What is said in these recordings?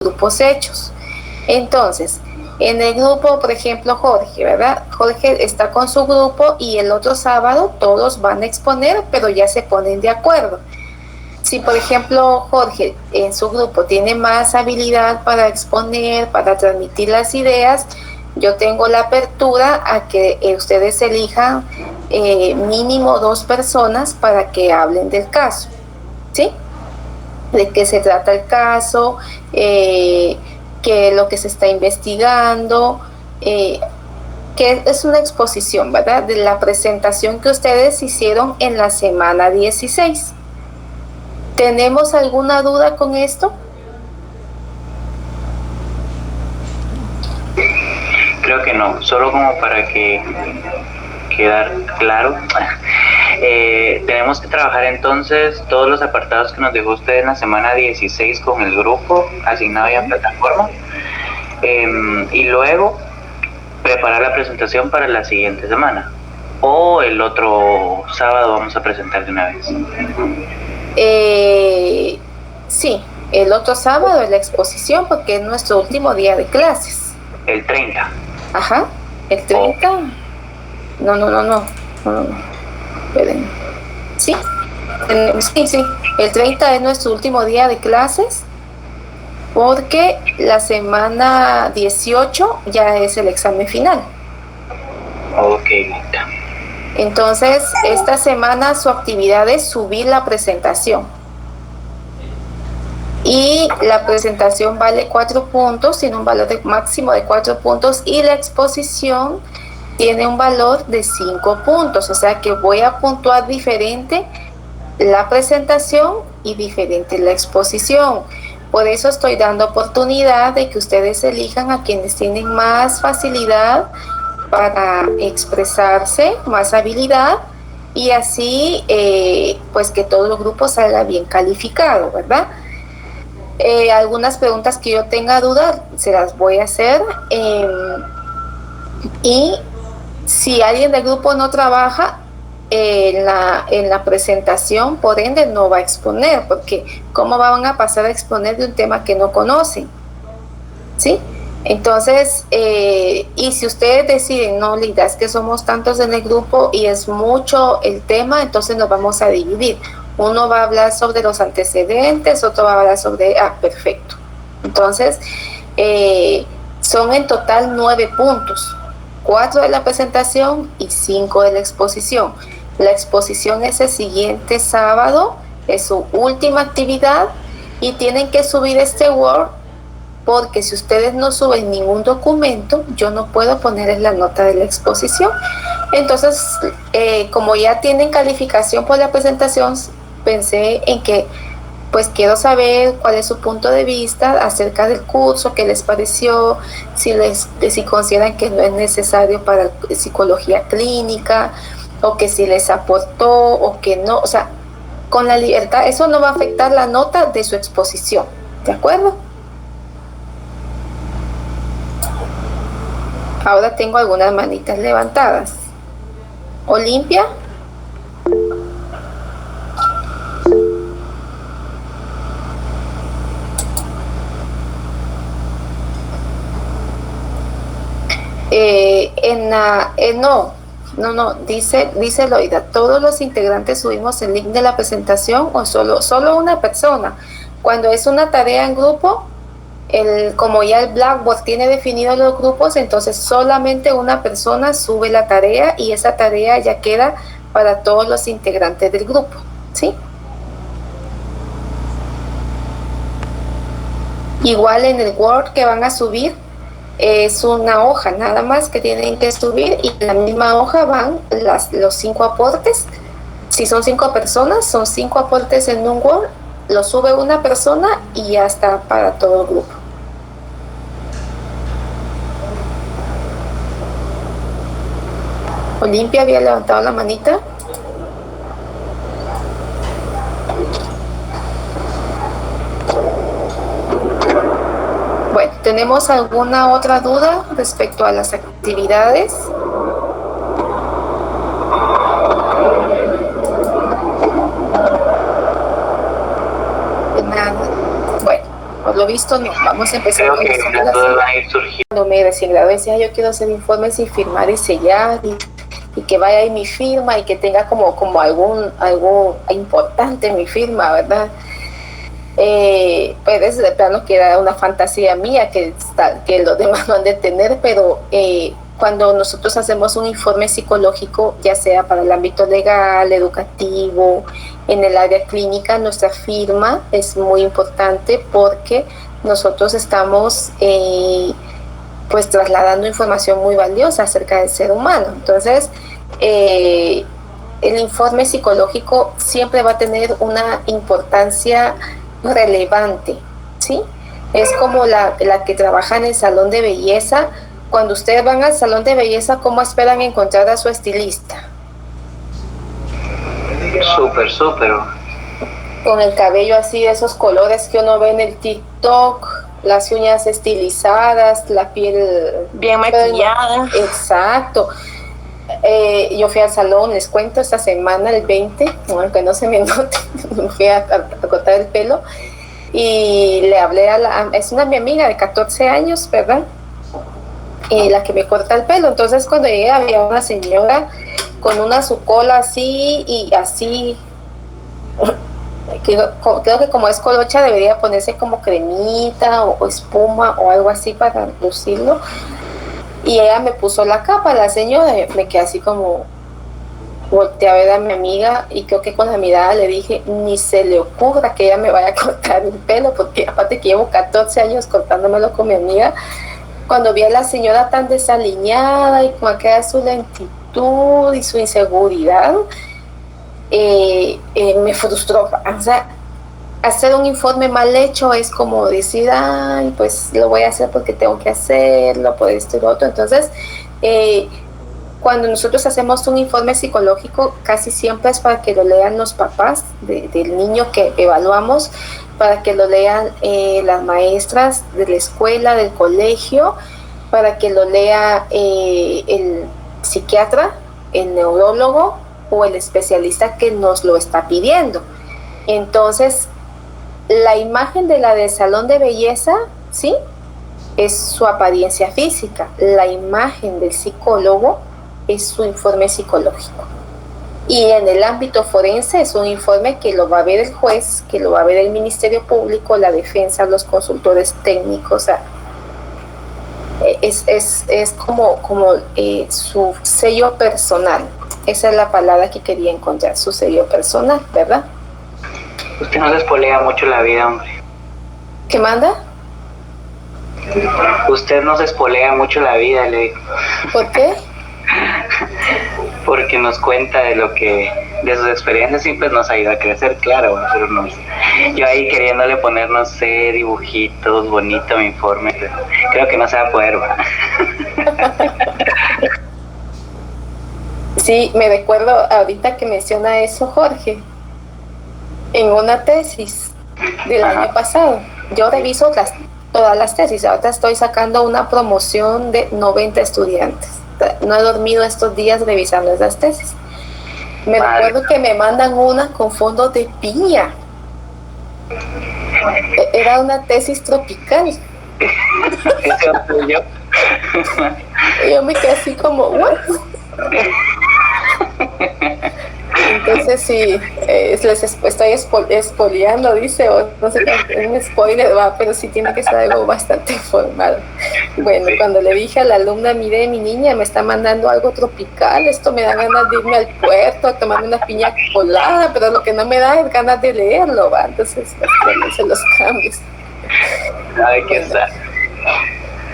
grupos hechos. Entonces, en el grupo, por ejemplo, Jorge, ¿verdad? Jorge está con su grupo y el otro sábado todos van a exponer, pero ya se ponen de acuerdo. Si, por ejemplo, Jorge en su grupo tiene más habilidad para exponer, para transmitir las ideas, yo tengo la apertura a que ustedes elijan mínimo 2 personas para que hablen del caso, ¿sí? De qué se trata el caso, qué es lo que se está investigando, que es una exposición, ¿verdad? De la presentación que ustedes hicieron en la semana 16. ¿Tenemos alguna duda con esto? Creo que no, solo como para que quedar claro. Tenemos que trabajar entonces todos los apartados que nos dejó usted en la semana 16 con el grupo asignado ya en plataforma, y luego preparar la presentación para la siguiente semana, o el otro sábado vamos a presentar de una vez. Sí, el otro sábado es la exposición porque es nuestro último día de clases. El 30. Ajá, el 30. No. Esperen. Sí, el 30 es nuestro último día de clases porque la semana 18 ya es el examen final. Ok. Entonces, esta semana su actividad es subir la presentación. Y la presentación vale 4 puntos, tiene un valor máximo de 4 puntos y la exposición tiene un valor de 5 puntos. O sea que voy a puntuar diferente la presentación y diferente la exposición. Por eso estoy dando oportunidad de que ustedes elijan a quienes tienen más facilidad para expresarse, más habilidad, y así pues que todo el grupo salga bien calificado, ¿verdad? Algunas preguntas que yo tenga dudas se las voy a hacer, y si alguien del grupo no trabaja en la presentación, por ende no va a exponer, porque ¿cómo van a pasar a exponer de un tema que no conocen? ¿Sí? Entonces, y si ustedes deciden, no, Lida, es que somos tantos en el grupo y es mucho el tema, entonces nos vamos a dividir. Uno va a hablar sobre los antecedentes, otro va a hablar sobre... perfecto. Entonces, son en total 9 puntos. 4 de la presentación y 5 de la exposición. La exposición es el siguiente sábado, es su última actividad y tienen que subir este Word, porque si ustedes no suben ningún documento, yo no puedo ponerles la nota de la exposición. Entonces, como ya tienen calificación por la presentación, pensé en que pues quiero saber cuál es su punto de vista acerca del curso, qué les pareció, si consideran que no es necesario para psicología clínica, o que si les aportó o que no. O sea, con la libertad, eso no va a afectar la nota de su exposición, ¿de acuerdo? Ahora tengo algunas manitas levantadas. Olimpia. No, dice Loida, ¿todos los integrantes subimos el link de la presentación o solo una persona? Cuando es una tarea en grupo, como ya el Blackboard tiene definidos los grupos, entonces solamente una persona sube la tarea y esa tarea ya queda para todos los integrantes del grupo, ¿sí? Igual en el Word que van a subir, es una hoja nada más que tienen que subir y en la misma hoja van los 5 aportes. Si son 5 personas, son 5 aportes en un Word, lo sube una persona y ya está para todo el grupo. Olimpia había levantado la manita. Bueno, ¿tenemos alguna otra duda respecto a las actividades? Nada. Bueno, por lo he visto, no. Vamos a empezar Creo con que las dudas van a ir surgiendo. Cuando me recién gradué decía, yo quiero hacer informes y firmar y sellar y que vaya ahí mi firma y que tenga como algo importante mi firma, ¿verdad? Pues de plano que era una fantasía mía que los demás no han de tener, pero cuando nosotros hacemos un informe psicológico, ya sea para el ámbito legal, educativo, en el área clínica, nuestra firma es muy importante porque nosotros estamos pues trasladando información muy valiosa acerca del ser humano. Entonces, el informe psicológico siempre va a tener una importancia relevante, ¿sí? Es como la que trabaja en el salón de belleza. Cuando ustedes van al salón de belleza, ¿cómo esperan encontrar a su estilista? Súper. Con el cabello así, de esos colores que uno ve en el TikTok, las uñas estilizadas, la piel bien maquillada. Exacto. Yo fui al salón, les cuento, esta semana, el 20, aunque no se me note, fui a cortar el pelo y le hablé es mi amiga de 14 años, ¿verdad? La que me corta el pelo. Entonces cuando llegué había una señora con una su cola así y así, creo que como es colocha debería ponerse como cremita o espuma o algo así para lucirlo. Y ella me puso la capa, la señora, me quedé así como, volteé a ver a mi amiga y creo que con la mirada le dije, ni se le ocurra que ella me vaya a cortar el pelo, porque aparte que llevo 14 años cortándomelo con mi amiga, cuando vi a la señora tan desaliñada y con aquella su lentitud y su inseguridad, me frustró. O sea, hacer un informe mal hecho es como decir, ay, pues lo voy a hacer porque tengo que hacerlo, por esto y lo otro. Entonces, cuando nosotros hacemos un informe psicológico, casi siempre es para que lo lean los papás del niño que evaluamos, para que lo lean las maestras de la escuela, del colegio, para que lo lea el psiquiatra, el neurólogo o el especialista que nos lo está pidiendo. Entonces, la imagen de la del salón de belleza, ¿sí?, es su apariencia física. La imagen del psicólogo es su informe psicológico. Y en el ámbito forense es un informe que lo va a ver el juez, que lo va a ver el Ministerio Público, la defensa, los consultores técnicos. O sea, es como su sello personal. Esa es la palabra que quería encontrar, su sello personal, ¿verdad? Usted no se espolea mucho la vida, hombre. ¿Qué manda? Usted no se espolea mucho la vida, le digo. ¿Por qué? Porque nos cuenta de sus experiencias y pues nos ayuda a crecer, claro, pero yo ahí queriéndole poner, no sé, dibujitos, bonito mi informe, pero creo que no se va a poder, ¿va? Sí, me recuerdo ahorita que menciona eso Jorge, en una tesis del año pasado. Yo reviso todas las tesis, ahora estoy sacando una promoción de 90 estudiantes. No he dormido estos días revisando esas tesis. Me recuerdo que me mandan una con fondo de piña. Era una tesis tropical. Yo me quedé así como, ¿what? Entonces sí, les estoy espoleando, dice, o no sé, un spoiler, va, pero sí tiene que ser algo bastante formal. Bueno, cuando le dije a la alumna, mire, mi niña me está mandando algo tropical, esto me da ganas de irme al puerto a tomarme una piña colada, pero lo que no me da es ganas de leerlo, va, entonces se los cambios. Ay, qué sad.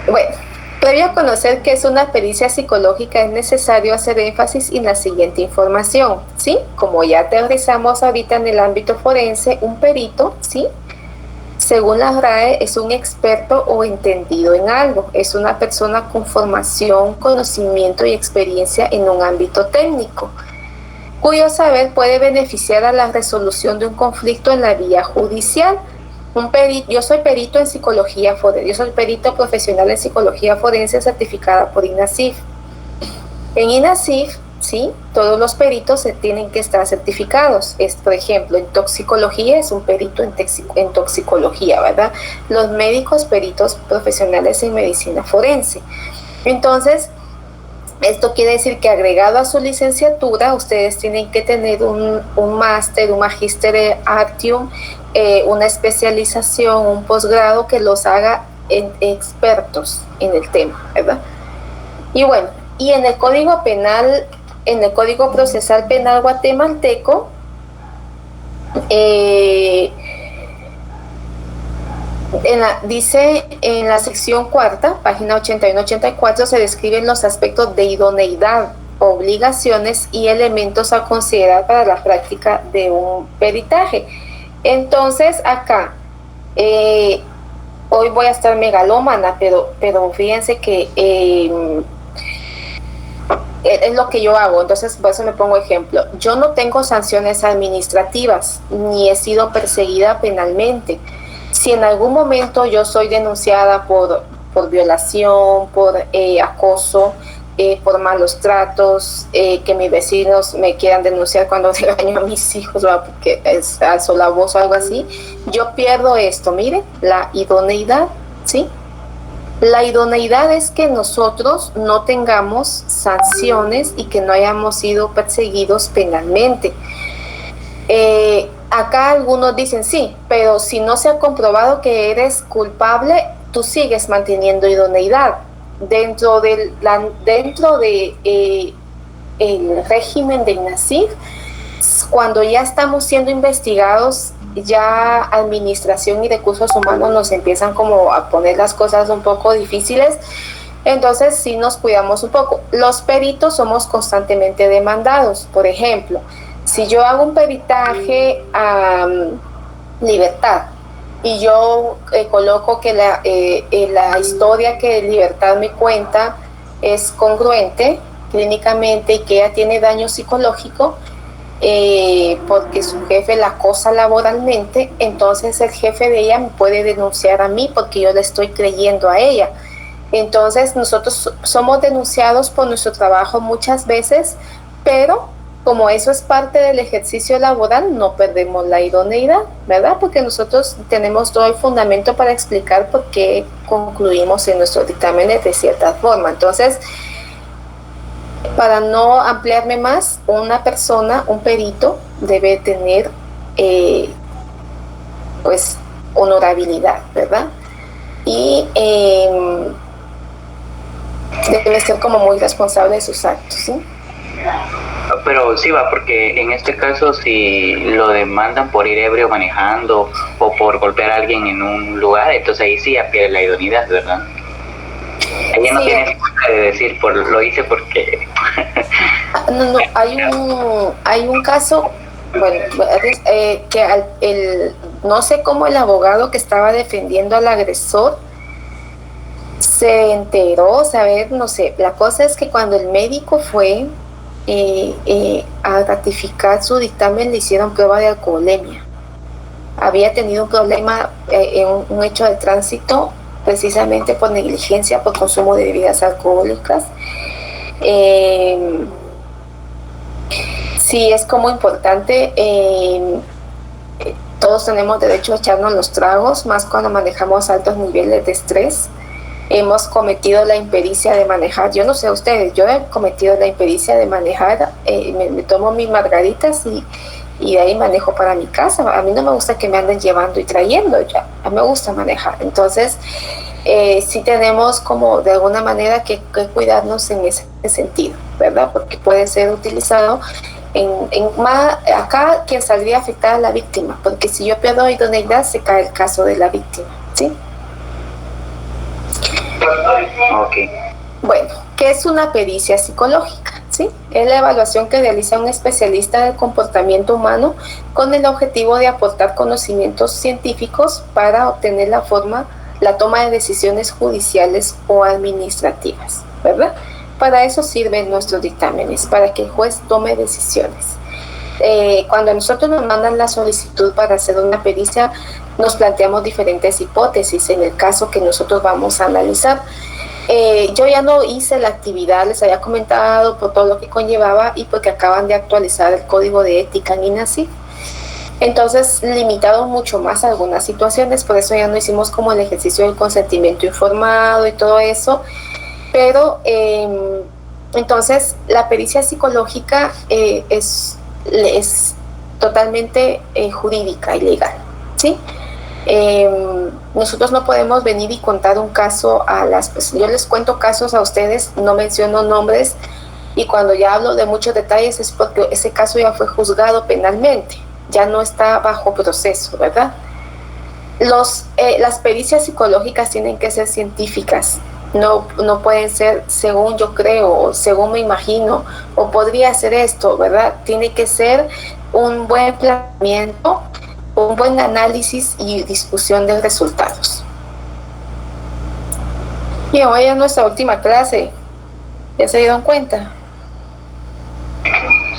Bueno, previo a conocer qué es una pericia psicológica, es necesario hacer énfasis en la siguiente información, ¿sí? Como ya aterrizamos ahorita en el ámbito forense, un perito, ¿sí?, según la RAE, es un experto o entendido en algo. Es una persona con formación, conocimiento y experiencia en un ámbito técnico, cuyo saber puede beneficiar a la resolución de un conflicto en la vía judicial. Yo soy perito en psicología forense, yo soy perito profesional en psicología forense certificada por INASIF. En INASIF ¿sí? Todos los peritos se tienen que estar certificados. Por ejemplo, en toxicología es un perito en toxicología, ¿verdad? Los médicos peritos profesionales en medicina forense. Entonces, esto quiere decir que agregado a su licenciatura, ustedes tienen que tener un máster, un magíster artium, una especialización, un posgrado que los haga expertos en el tema, ¿verdad? Y bueno, y en el Código Penal, en el Código Procesal Penal guatemalteco, dice en la sección cuarta, página 81-84, se describen los aspectos de idoneidad, obligaciones y elementos a considerar para la práctica de un peritaje. Entonces, acá, hoy voy a estar megalómana, pero fíjense que es lo que yo hago. Entonces, por eso me pongo ejemplo. Yo no tengo sanciones administrativas, ni he sido perseguida penalmente. Si en algún momento yo soy denunciada por violación, por acoso, por malos tratos, que mis vecinos me quieran denunciar cuando regaño a mis hijos, ¿verdad? Porque alzo la voz o algo así, yo pierdo esto. Miren, la idoneidad, ¿sí? La idoneidad es que nosotros no tengamos sanciones y que no hayamos sido perseguidos penalmente. Acá algunos dicen sí, pero si no se ha comprobado que eres culpable, tú sigues manteniendo idoneidad. Dentro de el régimen de INASIF, cuando ya estamos siendo investigados, ya Administración y Recursos Humanos nos empiezan como a poner las cosas un poco difíciles, entonces sí nos cuidamos un poco. Los peritos somos constantemente demandados. Por ejemplo, si yo hago un peritaje a Libertad y yo coloco que la historia que Libertad me cuenta es congruente clínicamente y que ella tiene daño psicológico, porque su jefe la acosa laboralmente, entonces el jefe de ella me puede denunciar a mí porque yo le estoy creyendo a ella. Entonces nosotros somos denunciados por nuestro trabajo muchas veces, pero como eso es parte del ejercicio laboral, no perdemos la idoneidad, ¿verdad? Porque nosotros tenemos todo el fundamento para explicar por qué concluimos en nuestros dictámenes de cierta forma. Entonces, para no ampliarme más, una persona, un perito, debe tener pues honorabilidad, ¿verdad? Y debe ser como muy responsable de sus actos, ¿sí? Pero sí va, porque en este caso si lo demandan por ir ebrio manejando o por golpear a alguien en un lugar, entonces ahí sí ya pierde la idoneidad, ¿verdad? Ella no tiene excusa de decir, lo hice porque... No, hay un caso, bueno, que no sé cómo el abogado que estaba defendiendo al agresor se enteró, saber, no sé, la cosa es que cuando el médico fue a ratificar su dictamen, le hicieron prueba de alcoholemia. Había tenido un problema en un hecho de tránsito, precisamente por negligencia, por consumo de bebidas alcohólicas. Sí, es como importante, todos tenemos derecho a echarnos los tragos, más cuando manejamos altos niveles de estrés. Hemos cometido la impericia de manejar. Yo no sé ustedes, yo he cometido la impericia de manejar. Me tomo mis margaritas y de ahí manejo para mi casa. A mí no me gusta que me anden llevando y trayendo, a mí me gusta manejar. Entonces, sí tenemos como de alguna manera que cuidarnos en ese sentido, ¿verdad? Porque puede ser utilizado acá quien saldría afectada a la víctima, porque si yo pierdo idoneidad se cae el caso de la víctima, ¿sí? Okay. Bueno, ¿qué es una pericia psicológica? ¿Sí? Es la evaluación que realiza un especialista del comportamiento humano con el objetivo de aportar conocimientos científicos para obtener la toma de decisiones judiciales o administrativas, ¿verdad? Para eso sirven nuestros dictámenes, para que el juez tome decisiones. Cuando nosotros nos mandan la solicitud para hacer una pericia, nos planteamos diferentes hipótesis en el caso que nosotros vamos a analizar. Yo ya no hice la actividad, les había comentado por todo lo que conllevaba y porque acaban de actualizar el código de ética en INASIF. Entonces limitaron mucho más algunas situaciones, por eso ya no hicimos como el ejercicio del consentimiento informado y todo eso. Pero entonces la pericia psicológica es totalmente jurídica y legal, ¿sí? Nosotros no podemos venir y contar un caso a las personas. Yo les cuento casos a ustedes, no menciono nombres, y cuando ya hablo de muchos detalles es porque ese caso ya fue juzgado penalmente, ya no está bajo proceso, ¿verdad? Las pericias psicológicas tienen que ser científicas, no pueden ser según yo creo, o según me imagino, o podría ser esto, ¿verdad? Tiene que ser un buen planteamiento, un buen análisis y discusión de resultados. Y hoy es nuestra última clase. ¿Ya se dieron cuenta?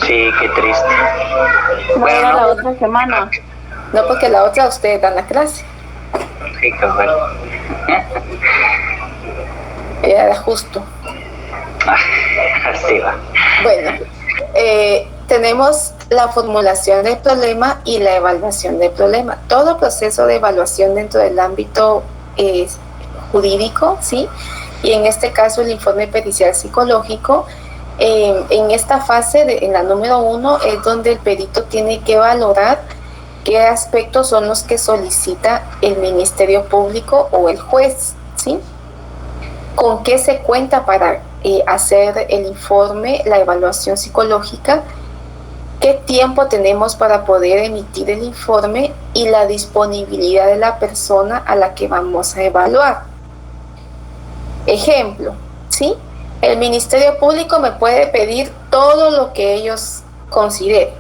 Sí, qué triste. Bueno, la otra semana. No, porque la otra ustedes dan la clase. Sí, qué bueno. Ya era justo. Así va. Bueno, tenemos la formulación del problema y la evaluación del problema. Todo proceso de evaluación dentro del ámbito jurídico, ¿sí? Y en este caso el informe pericial psicológico, en esta fase, en la número 1, es donde el perito tiene que valorar qué aspectos son los que solicita el Ministerio Público o el juez, ¿sí? Con qué se cuenta para hacer el informe, la evaluación psicológica, qué tiempo tenemos para poder emitir el informe y la disponibilidad de la persona a la que vamos a evaluar. Ejemplo, ¿sí? El Ministerio Público me puede pedir todo lo que ellos consideren.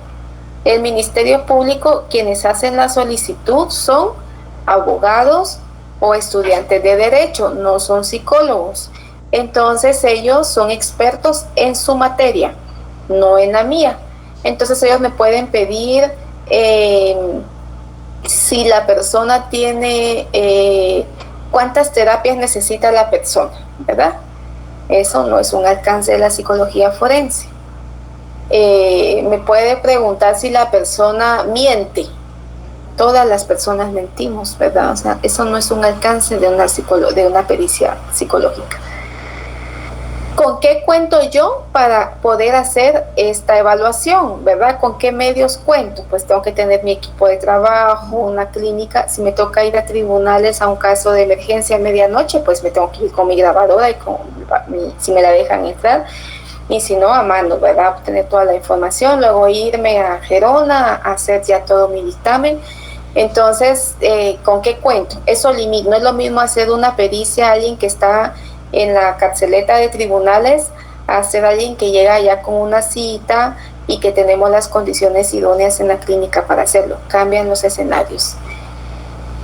El Ministerio Público, quienes hacen la solicitud son abogados o estudiantes de derecho, no son psicólogos. Entonces ellos son expertos en su materia, no en la mía. Entonces ellos me pueden pedir si la persona tiene cuántas terapias necesita la persona, ¿verdad? Eso no es un alcance de la psicología forense. Me puede preguntar si la persona miente. Todas las personas mentimos, ¿verdad? O sea, eso no es un alcance de una pericia psicológica. ¿Con qué cuento yo para poder hacer esta evaluación, verdad? ¿Con qué medios cuento? Pues tengo que tener mi equipo de trabajo, una clínica. Si me toca ir a tribunales a un caso de emergencia a medianoche, pues me tengo que ir con mi grabadora y si me la dejan entrar. Y si no, a mano, ¿verdad? Obtener toda la información, luego irme a Gerona a hacer ya todo mi dictamen. Entonces, ¿con qué cuento? Eso limita. No es lo mismo hacer una pericia a alguien que está en la carceleta de tribunales a ser alguien que llega ya con una cita y que tenemos las condiciones idóneas en la clínica para hacerlo. Cambian los escenarios.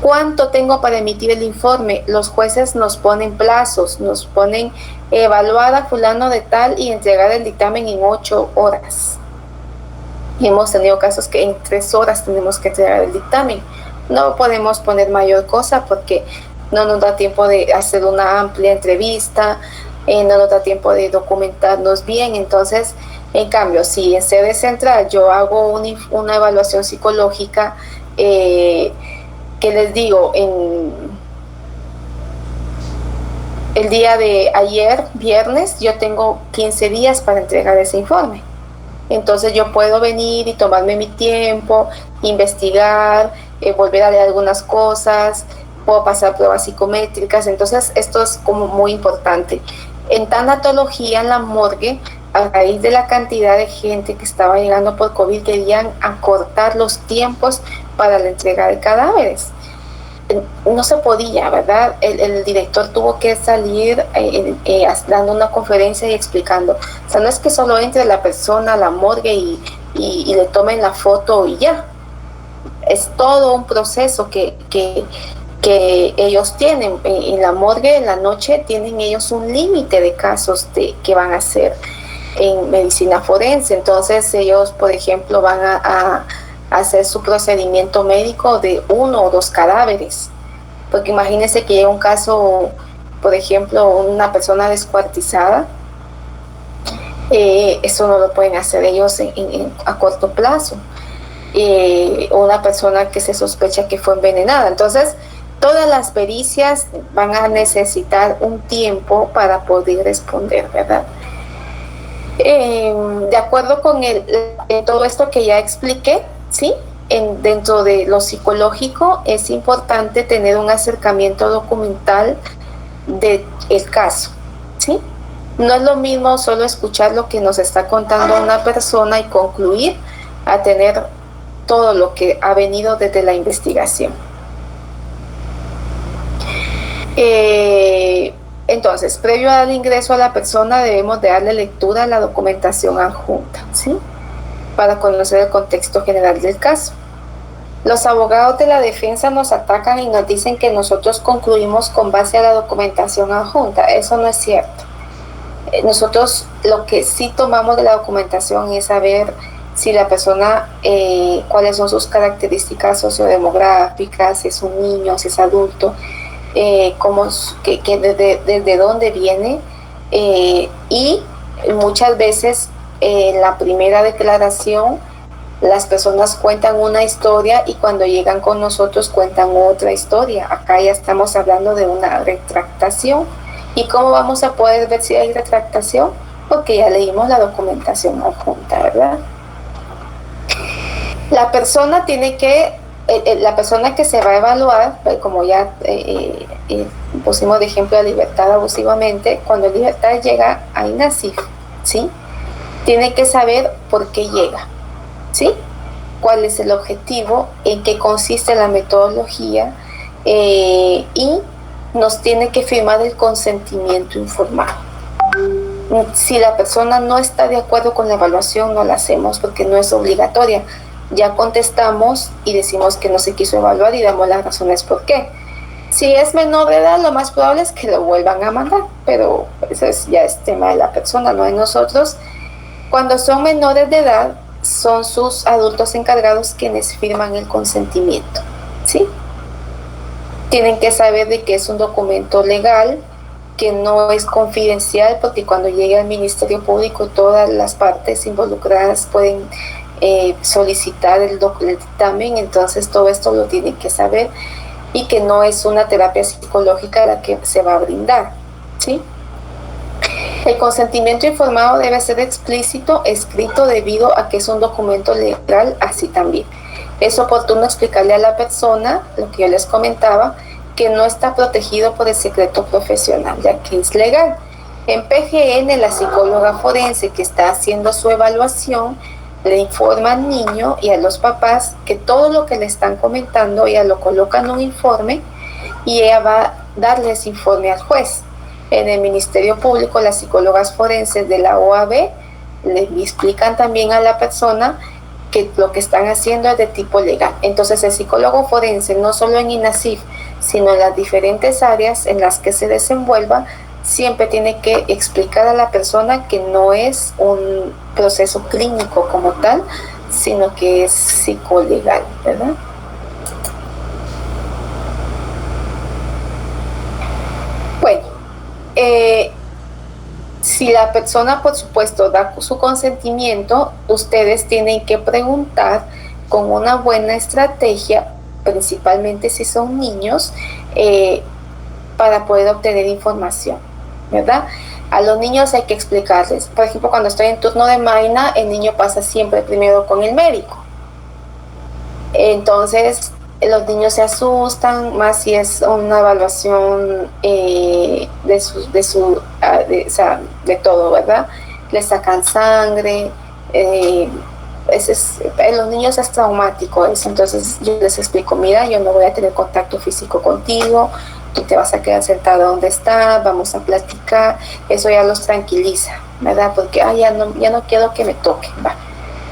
¿Cuánto tengo para emitir el informe? Los jueces nos ponen plazos, nos ponen evaluar a fulano de tal y entregar el dictamen en 8 horas. Y hemos tenido casos que en 3 horas tenemos que entregar el dictamen. No podemos poner mayor cosa porque no nos da tiempo de hacer una amplia entrevista, no nos da tiempo de documentarnos bien. Entonces, en cambio, si en sede central yo hago una evaluación psicológica, que les digo, el día de ayer, viernes, yo tengo 15 días para entregar ese informe. Entonces yo puedo venir y tomarme mi tiempo, investigar, volver a leer algunas cosas, puedo pasar pruebas psicométricas. Entonces esto es como muy importante. En tanatología, en la morgue, a raíz de la cantidad de gente que estaba llegando por COVID, querían acortar los tiempos para la entrega de cadáveres. No se podía, ¿verdad? El director tuvo que salir dando una conferencia y explicando. O sea, no es que solo entre la persona a la morgue y le tomen la foto y ya. Es todo un proceso que ellos tienen. En la morgue, en la noche, tienen ellos un límite de casos que van a hacer en medicina forense. Entonces ellos, por ejemplo, van a hacer su procedimiento médico de 1 o 2 cadáveres, porque imagínense que llega un caso por ejemplo, una persona descuartizada, eso no lo pueden hacer ellos a corto plazo. Una persona que se sospecha que fue envenenada. Entonces, todas las pericias van a necesitar un tiempo para poder responder, ¿verdad? De acuerdo con todo esto que ya expliqué, ¿sí? Dentro de lo psicológico es importante tener un acercamiento documental del caso, ¿sí? No es lo mismo solo escuchar lo que nos está contando una persona y concluir a tener todo lo que ha venido desde la investigación. Entonces, previo al ingreso a la persona debemos de darle lectura a la documentación adjunta, ¿sí? Para conocer el contexto general del caso. Los abogados de la defensa nos atacan y nos dicen que nosotros concluimos con base a la documentación adjunta. Eso no es cierto. Nosotros lo que sí tomamos de la documentación es saber si la persona, cuáles son sus características sociodemográficas, si es un niño, si es adulto, desde dónde viene, y muchas veces en la primera declaración las personas cuentan una historia y cuando llegan con nosotros cuentan otra historia. Acá ya estamos hablando de una retractación. ¿Y cómo vamos a poder ver si hay retractación? Porque ya leímos la documentación adjunta, ¿verdad? La persona que se va a evaluar, como ya pusimos de ejemplo a Libertad abusivamente, cuando Libertad llega a INASIF, ¿sí? Tiene que saber por qué llega, ¿sí? Cuál es el objetivo, en qué consiste la metodología, y nos tiene que firmar el consentimiento informado. Si la persona no está de acuerdo con la evaluación, no la hacemos porque no es obligatoria. Ya contestamos y decimos que no se quiso evaluar y damos las razones por qué. Si es menor de edad, lo más probable es que lo vuelvan a mandar, pero eso ya es tema de la persona, no de nosotros. Cuando son menores de edad, son sus adultos encargados quienes firman el consentimiento, ¿sí? Tienen que saber de que es un documento legal, que no es confidencial, porque cuando llegue al Ministerio Público todas las partes involucradas pueden solicitar el dictamen, entonces todo esto lo tienen que saber, y que no es una terapia psicológica la que se va a brindar, ¿sí? El consentimiento informado debe ser explícito, escrito, debido a que es un documento legal, así también. Es oportuno explicarle a la persona, lo que yo les comentaba, que no está protegido por el secreto profesional, ya que es legal. En PGN, la psicóloga forense que está haciendo su evaluación le informa al niño y a los papás que todo lo que le están comentando, ella lo coloca en un informe y ella va a darle ese informe al juez. En el Ministerio Público, las psicólogas forenses de la OAB le explican también a la persona que lo que están haciendo es de tipo legal. Entonces el psicólogo forense, no solo en INASIF, sino en las diferentes áreas en las que se desenvuelva, siempre tiene que explicar a la persona que no es un proceso clínico como tal, sino que es psicolegal, ¿verdad? Bueno, si la persona, por supuesto, da su consentimiento, ustedes tienen que preguntar con una buena estrategia, principalmente si son niños, para poder obtener información, ¿verdad? A los niños hay que explicarles. Por ejemplo, cuando estoy en turno de Maina, el niño pasa siempre primero con el médico. Entonces, los niños se asustan, más si es una evaluación de todo, ¿verdad? Les sacan sangre, los niños es traumático eso. Entonces yo les explico, mira, yo no voy a tener contacto físico contigo, tú te vas a quedar sentado donde estás, vamos a platicar. Eso ya los tranquiliza, ¿verdad? Porque ya no quiero que me toquen, va.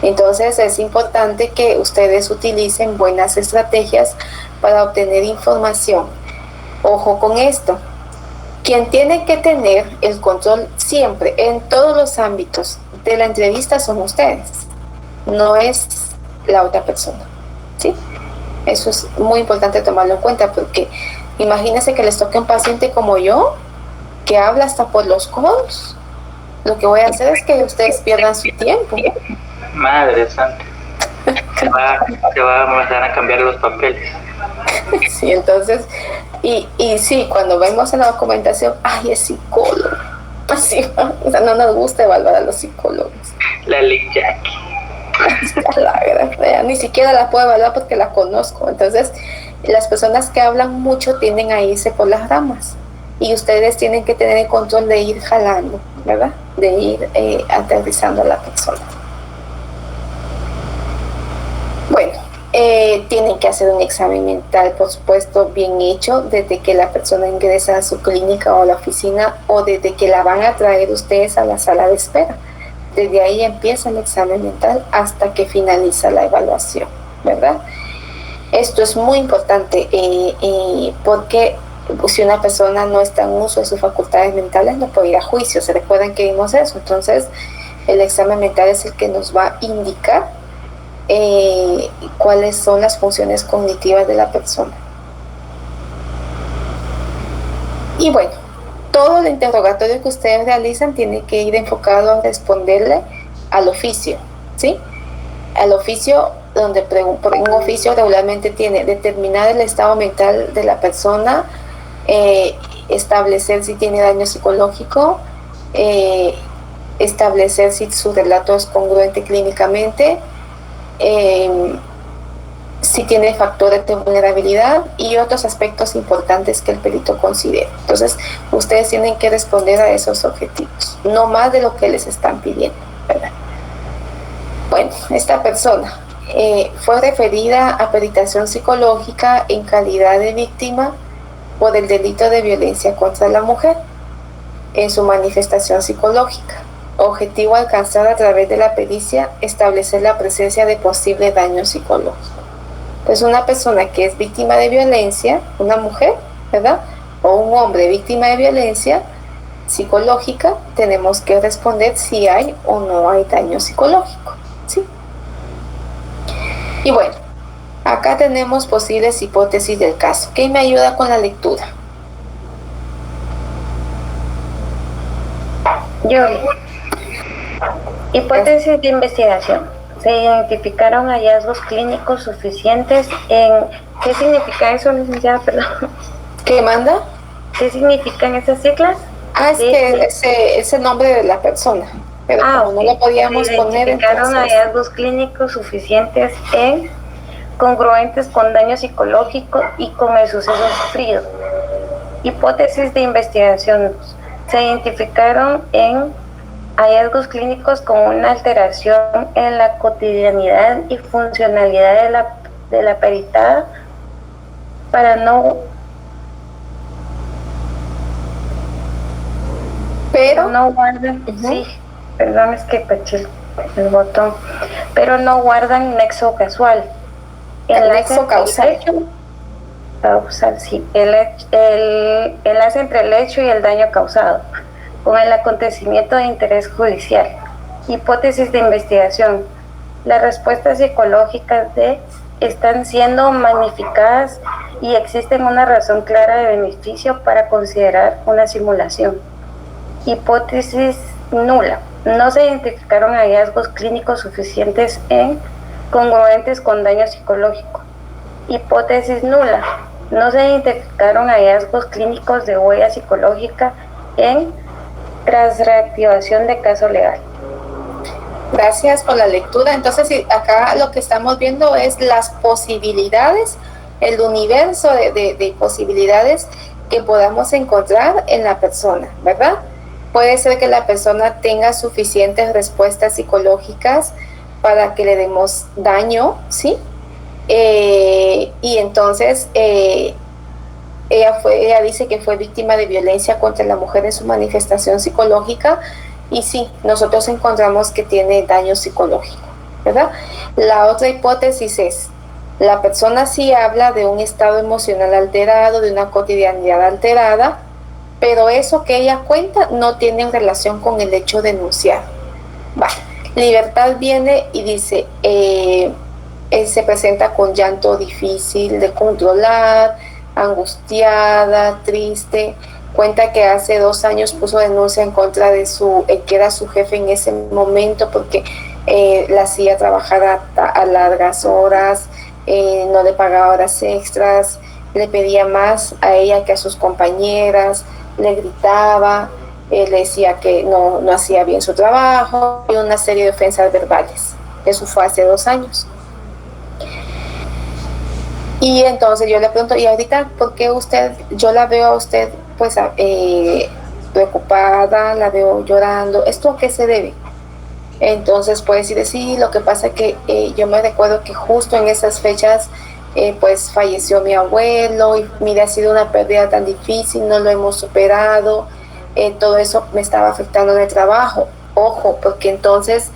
Entonces es importante que ustedes utilicen buenas estrategias para obtener información. Ojo con esto, quien tiene que tener el control siempre en todos los ámbitos de la entrevista son ustedes, no es la otra persona, ¿sí? Eso es muy importante tomarlo en cuenta, porque imagínense que les toque un paciente como yo, que habla hasta por los codos, lo que voy a hacer es que ustedes pierdan su tiempo. Madre santa. Se van a cambiar los papeles. Sí, entonces, y sí, cuando vemos en la documentación, ay, es psicólogo. Así, o sea, no nos gusta evaluar a los psicólogos. La ley Jackie. La verdad, ni siquiera la puedo evaluar porque la conozco. Entonces, las personas que hablan mucho tienden a irse por las ramas. Y ustedes tienen que tener el control de ir jalando, ¿verdad? De ir aterrizando a la persona. Bueno, tienen que hacer un examen mental, por supuesto, bien hecho, desde que la persona ingresa a su clínica o a la oficina o desde que la van a traer ustedes a la sala de espera. Desde ahí empieza el examen mental hasta que finaliza la evaluación, ¿verdad? Esto es muy importante porque si una persona no está en uso de sus facultades mentales no puede ir a juicio. ¿Se recuerdan que vimos eso? Entonces, el examen mental es el que nos va a indicar cuáles son las funciones cognitivas de la persona. Y bueno, todo el interrogatorio que ustedes realizan tiene que ir enfocado a responderle al oficio, ¿sí? Al oficio, donde un oficio regularmente tiene determinar el estado mental de la persona, establecer si tiene daño psicológico, establecer si su relato es congruente clínicamente, si tiene factores de vulnerabilidad y otros aspectos importantes que el perito considere. Entonces, ustedes tienen que responder a esos objetivos, no más de lo que les están pidiendo, ¿verdad? Bueno, esta persona fue referida a peritación psicológica en calidad de víctima por el delito de violencia contra la mujer en su manifestación psicológica. Objetivo alcanzar a través de la pericia establecer la presencia de posible daño psicológico. Pues una persona que es víctima de violencia, una mujer, ¿verdad? O un hombre víctima de violencia psicológica, tenemos que responder si hay o no hay daño psicológico, ¿sí? Y bueno, acá tenemos posibles hipótesis del caso. ¿Qué me ayuda con la lectura? Yo. Hipótesis de investigación. Se identificaron hallazgos clínicos suficientes en... ¿Qué significa eso, licenciada? Perdón. ¿Qué manda? ¿Qué significan esas siglas? Es que ese nombre de la persona. Pero como no lo podíamos poner, identificaron hallazgos clínicos suficientes en congruentes con daño psicológico y con el suceso sufrido. Hipótesis de investigación. Se identificaron en hallazgos clínicos con una alteración en la cotidianidad y funcionalidad de la peritada para no... Pero no guardan... Sí, perdón, es que caché el botón. Pero no guardan nexo casual. El nexo causal. Causal, sí. El enlace entre el hecho y el daño causado con el acontecimiento de interés judicial. Hipótesis de investigación. Las respuestas psicológicas están siendo magnificadas y existen una razón clara de beneficio para considerar una simulación. Hipótesis nula. No se identificaron hallazgos clínicos suficientes en congruentes con daño psicológico. Hipótesis nula. No se identificaron hallazgos clínicos de huella psicológica en tras reactivación de caso legal. Gracias por la lectura. Entonces, acá lo que estamos viendo es las posibilidades, el universo de posibilidades que podamos encontrar en la persona, ¿verdad? Puede ser que la persona tenga suficientes respuestas psicológicas para que le demos daño, ¿sí? Y entonces ella dice que fue víctima de violencia contra la mujer en su manifestación psicológica y sí, nosotros encontramos que tiene daño psicológico, ¿verdad? La otra hipótesis es, la persona sí habla de un estado emocional alterado, de una cotidianidad alterada, pero eso que ella cuenta no tiene relación con el hecho denunciado. Vale. Libertad viene y dice, se presenta con llanto difícil de controlar, angustiada, triste, Cuenta que hace 2 años puso denuncia en contra de el que era su jefe en ese momento porque la hacía trabajar a largas horas, no le pagaba horas extras, le pedía más a ella que a sus compañeras, le gritaba, le decía que no hacía bien su trabajo y una serie de ofensas verbales. Eso fue hace 2 años. Y entonces yo le pregunto, ¿y ahorita por qué yo la veo a usted pues preocupada, la veo llorando? ¿Esto a qué se debe? Entonces puede decir, sí, lo que pasa es que yo me recuerdo que justo en esas fechas pues falleció mi abuelo y mira, ha sido una pérdida tan difícil, no lo hemos superado, todo eso me estaba afectando en el trabajo. Ojo, porque entonces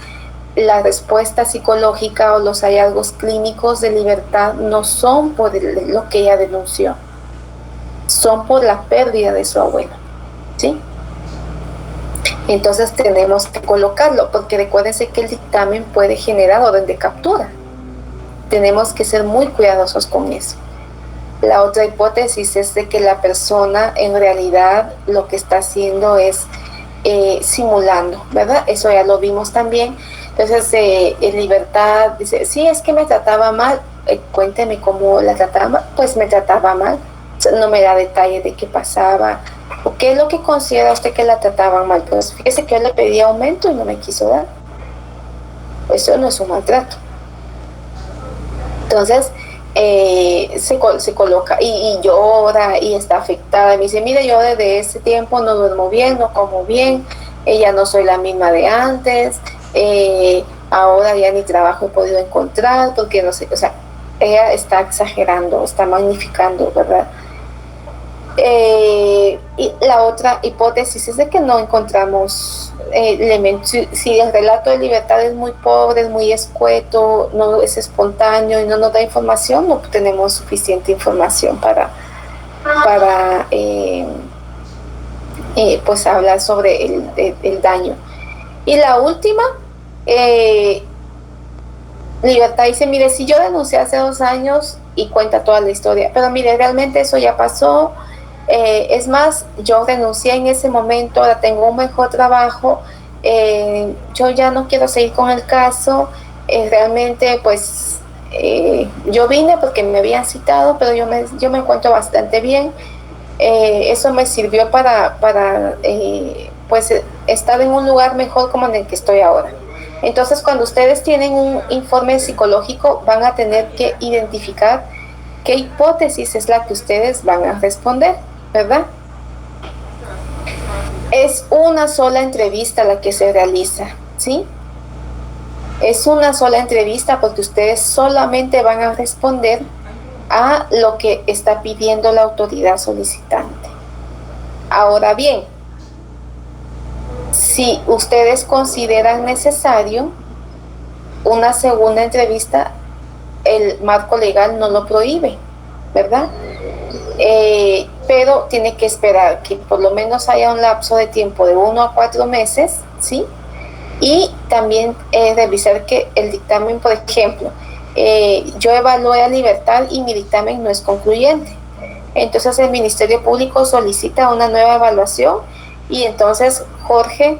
la respuesta psicológica o los hallazgos clínicos de libertad no son por lo que ella denunció, son por la pérdida de su abuelo, ¿sí? Entonces tenemos que colocarlo, porque recuérdense que el dictamen puede generar orden de captura. Tenemos que ser muy cuidadosos con eso. La otra hipótesis es de que la persona en realidad lo que está haciendo es simulando, ¿verdad? Eso ya lo vimos también. Entonces, en libertad dice, sí, es que me trataba mal. Cuénteme cómo la trataba mal. Pues me trataba mal. O sea, no me da detalle de qué pasaba. ¿O qué es lo que considera usted que la trataban mal? Pues fíjese que yo le pedí aumento y no me quiso dar. Eso no es un maltrato. Entonces, se coloca y llora y está afectada. Y me dice, mire, yo desde ese tiempo no duermo bien, no como bien, ya no soy la misma de antes, ahora ya ni trabajo he podido encontrar porque no sé, o sea, ella está exagerando, está magnificando, ¿verdad? Y la otra hipótesis es de que no encontramos elementos. Si el relato de libertad es muy pobre, es muy escueto, no es espontáneo y no nos da información, no tenemos suficiente información para pues hablar sobre el daño. Y la última, libertad dice, mire, si yo denuncié hace 2 años y cuenta toda la historia, pero mire, realmente eso ya pasó. Es más, yo renuncié en ese momento, ahora tengo un mejor trabajo, yo ya no quiero seguir con el caso, realmente pues yo vine porque me habían citado, pero yo me encuentro bastante bien, eso me sirvió para pues estar en un lugar mejor como en el que estoy ahora. Entonces, cuando ustedes tienen un informe psicológico, van a tener que identificar qué hipótesis es la que ustedes van a responder, ¿verdad? Es una sola entrevista la que se realiza, ¿sí? Es una sola entrevista porque ustedes solamente van a responder a lo que está pidiendo la autoridad solicitante. Ahora bien, si ustedes consideran necesario una segunda entrevista, el marco legal no lo prohíbe, ¿verdad? Pero tiene que esperar que por lo menos haya un lapso de tiempo de 1 a 4 meses, ¿sí? Y también revisar que el dictamen, por ejemplo, yo evalué a libertad y mi dictamen no es concluyente. Entonces el Ministerio Público solicita una nueva evaluación y entonces Jorge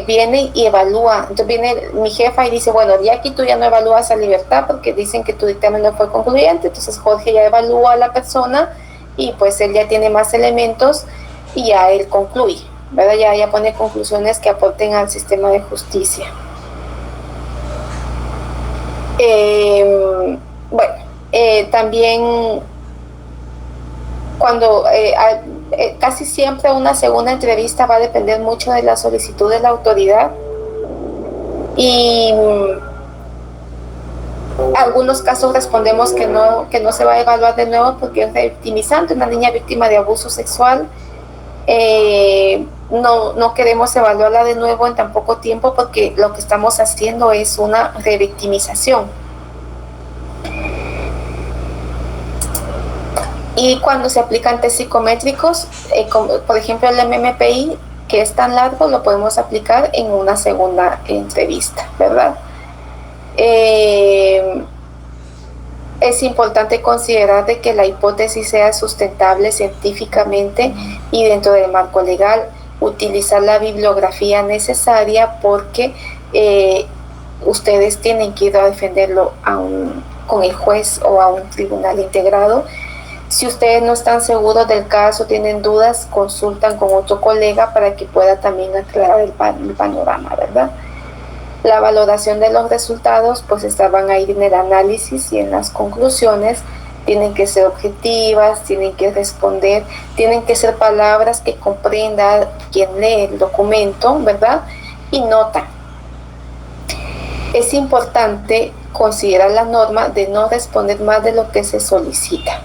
viene y evalúa. Entonces viene mi jefa y dice, bueno, ya aquí tú ya no evalúas a libertad porque dicen que tu dictamen no fue concluyente. Entonces Jorge ya evalúa a la persona y pues él ya tiene más elementos y ya él concluye, ¿verdad? Ya pone conclusiones que aporten al sistema de justicia. Bueno, también cuando casi siempre una segunda entrevista va a depender mucho de la solicitud de la autoridad y en algunos casos respondemos que no se va a evaluar de nuevo porque es revictimizante. Una niña víctima de abuso sexual, no queremos evaluarla de nuevo en tan poco tiempo porque lo que estamos haciendo es una revictimización. Y cuando se aplican test psicométricos, como por ejemplo el MMPI, que es tan largo, lo podemos aplicar en una segunda entrevista, ¿verdad? Es importante considerar de que la hipótesis sea sustentable científicamente y dentro del marco legal, utilizar la bibliografía necesaria porque ustedes tienen que ir a defenderlo con el juez o a un tribunal integrado. Si ustedes no están seguros del caso, tienen dudas, consultan con otro colega para que pueda también aclarar el panorama, ¿verdad? La valoración de los resultados pues van a ir en el análisis y en las conclusiones. Tienen que ser objetivas, tienen que responder, tienen que ser palabras que comprenda quien lee el documento, ¿verdad? Y nota. Es importante considerar la norma de no responder más de lo que se solicita.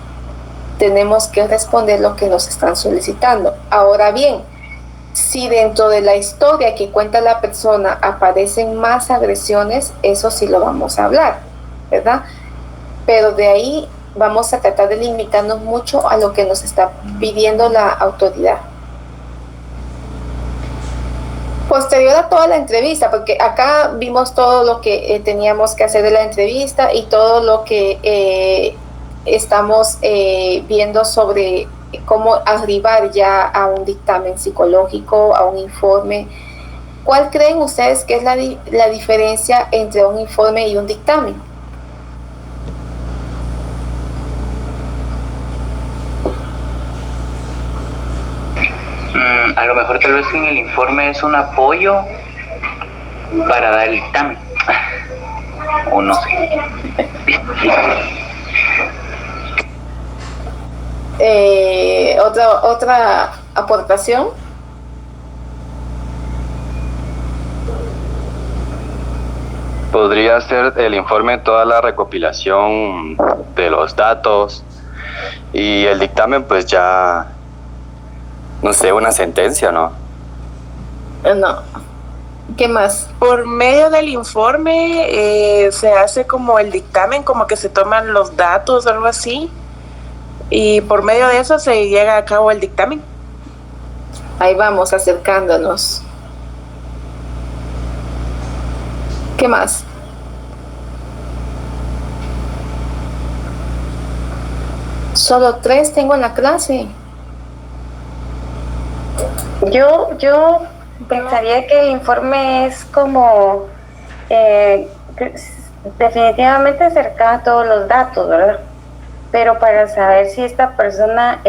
Tenemos que responder lo que nos están solicitando. Ahora bien, si dentro de la historia que cuenta la persona aparecen más agresiones, eso sí lo vamos a hablar, ¿verdad? Pero de ahí vamos a tratar de limitarnos mucho a lo que nos está pidiendo la autoridad. Posterior a toda la entrevista, porque acá vimos todo lo que teníamos que hacer de la entrevista y todo lo que estamos viendo sobre cómo arribar ya a un dictamen psicológico, a un informe. ¿Cuál creen ustedes que es la diferencia entre un informe y un dictamen? A lo mejor tal vez en el informe es un apoyo para dar el dictamen. O no sé. Otra aportación. Podría ser el informe toda la recopilación de los datos y el dictamen pues ya, no sé, una sentencia, ¿no? No. ¿Qué más? Por medio del informe se hace como el dictamen, como que se toman los datos o algo así. Y por medio de eso se llega a cabo el dictamen. Ahí vamos acercándonos. ¿Qué más? Solo 3 tengo en la clase. Yo pensaría que el informe es como definitivamente cercano a todos los datos, ¿verdad? Pero para saber si esta persona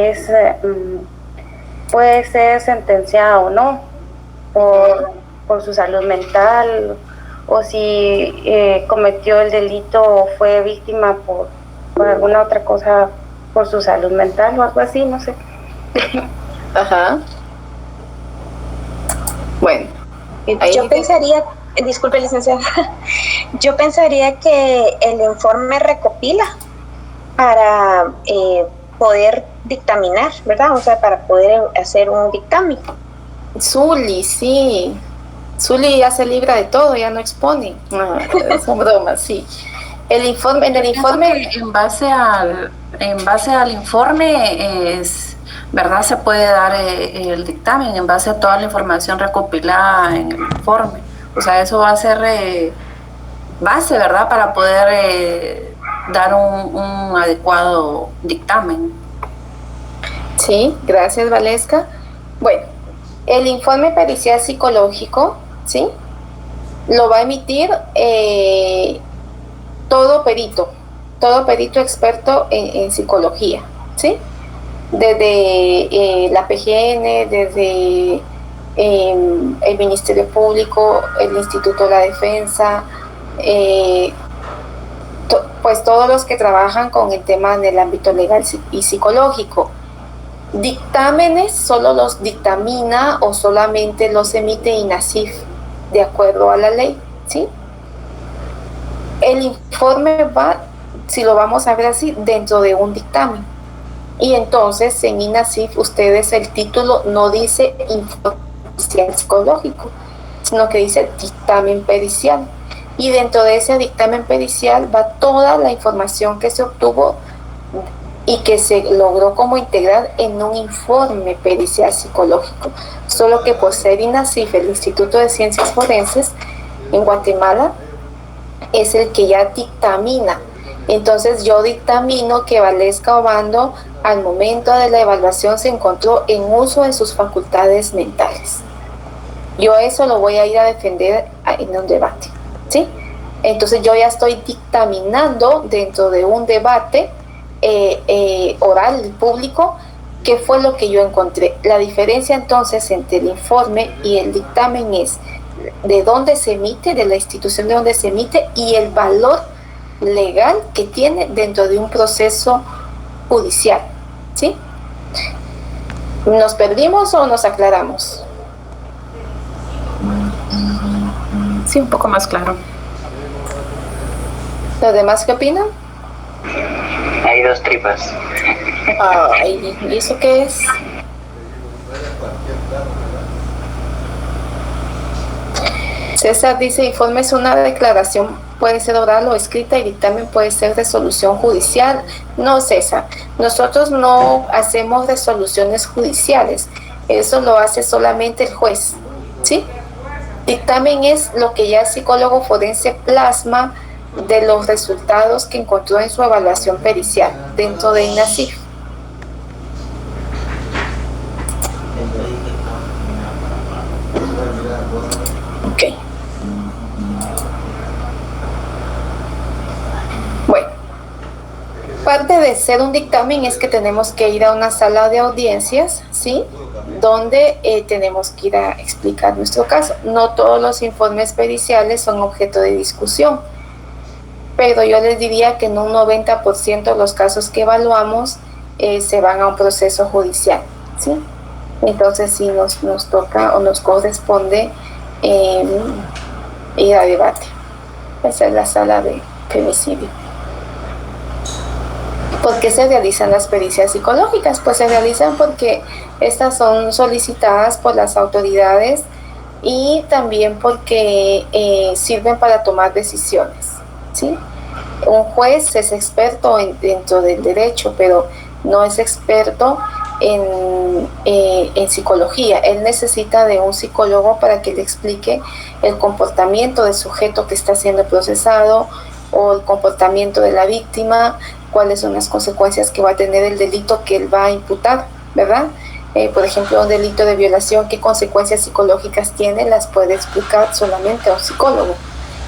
puede ser sentenciada o no por su salud mental, o si cometió el delito o fue víctima por alguna otra cosa, por su salud mental o algo así, no sé. Ajá. Bueno, yo pensaría, disculpe licenciada, yo pensaría que el informe recopila para poder dictaminar, ¿verdad? O sea, para poder hacer un dictamen. Zuli, sí. Zuli ya se libra de todo, ya no expone. No, son bromas, sí. En el informe en base al informe ¿verdad? Se puede dar el dictamen en base a toda la información recopilada en el informe. O sea, eso va a ser base, ¿verdad? Para poder dar un adecuado dictamen. Sí, gracias, Valesca. Bueno, el informe pericial psicológico, ¿sí? Lo va a emitir todo perito experto en psicología, ¿sí? Desde la PGN, desde el Ministerio Público, el Instituto de la Defensa, pues todos los que trabajan con el tema en el ámbito legal y psicológico. Dictámenes solo los dictamina o solamente los emite INASIF de acuerdo a la ley, ¿sí? El informe va, si lo vamos a ver así, dentro de un dictamen. Y entonces en INASIF ustedes el título no dice informe pericial psicológico, sino que dice dictamen pericial. Y dentro de ese dictamen pericial va toda la información que se obtuvo y que se logró como integrar en un informe pericial psicológico. Solo que por ser INASIF, el Instituto de Ciencias Forenses en Guatemala, es el que ya dictamina Entonces yo dictamino que Valesca Obando al momento de la evaluación se encontró en uso de sus facultades mentales. Yo eso lo voy a ir a defender en un debate, ¿sí? Entonces yo ya estoy dictaminando dentro de un debate oral público qué fue lo que yo encontré. La diferencia entonces entre el informe y el dictamen es de dónde se emite, de la institución de donde se emite y el valor legal que tiene dentro de un proceso judicial, ¿sí? ¿Nos perdimos o nos aclaramos? Sí, un poco más claro. ¿Los demás qué opinan? Hay dos tripas. Ay, ¿y eso qué es? César dice, informe es una declaración, puede ser oral o escrita, y dictamen puede ser resolución judicial. No, César, nosotros no hacemos resoluciones judiciales, eso lo hace solamente el juez, ¿sí? Dictamen es lo que ya el psicólogo forense plasma de los resultados que encontró en su evaluación pericial dentro de INASIF. Ok. Bueno, parte de ser un dictamen es que tenemos que ir a una sala de audiencias, ¿sí? Donde tenemos que ir a explicar nuestro caso. No todos los informes periciales son objeto de discusión, pero yo les diría que en un 90% de los casos que evaluamos se van a un proceso judicial, ¿sí? Entonces sí nos toca o nos corresponde ir a debate. Esa es la sala de femicidio. ¿Por qué se realizan las pericias psicológicas? Pues se realizan porque estas son solicitadas por las autoridades y también porque sirven para tomar decisiones, ¿sí? Un juez es experto dentro del derecho, pero no es experto en psicología. Él necesita de un psicólogo para que le explique el comportamiento del sujeto que está siendo procesado o el comportamiento de la víctima, cuáles son las consecuencias que va a tener el delito que él va a imputar, ¿verdad? Por ejemplo, un delito de violación, qué consecuencias psicológicas tiene, las puede explicar solamente a un psicólogo.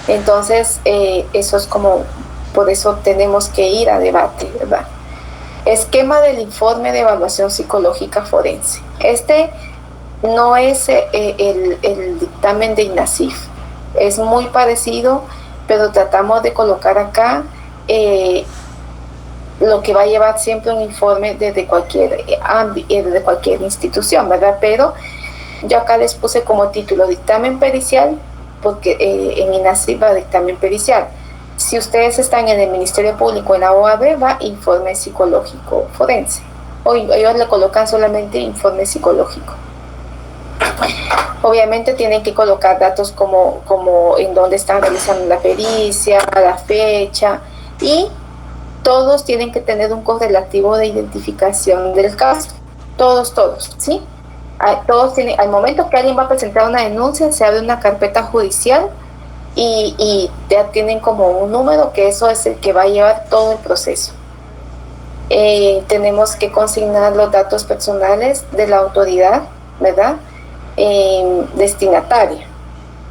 Entonces, eso es como, por eso tenemos que ir a debate, ¿verdad? Esquema del informe de evaluación psicológica forense. Este no es el dictamen de INASIF, es muy parecido, pero tratamos de colocar acá lo que va a llevar siempre un informe desde cualquier desde cualquier institución, ¿verdad? Pero yo acá les puse como título dictamen pericial, porque en INASIF va dictamen pericial. Si ustedes están en el Ministerio Público, en la OAB, va informe psicológico forense. O ellos le colocan solamente informe psicológico. Obviamente tienen que colocar datos como en dónde están realizando la pericia, la fecha, y todos tienen que tener un correlativo de identificación del caso. Todos, ¿sí? Todos tienen, al momento que alguien va a presentar una denuncia, se abre una carpeta judicial y ya tienen como un número, que eso es el que va a llevar todo el proceso. Tenemos que consignar los datos personales de la autoridad, ¿verdad? Destinataria.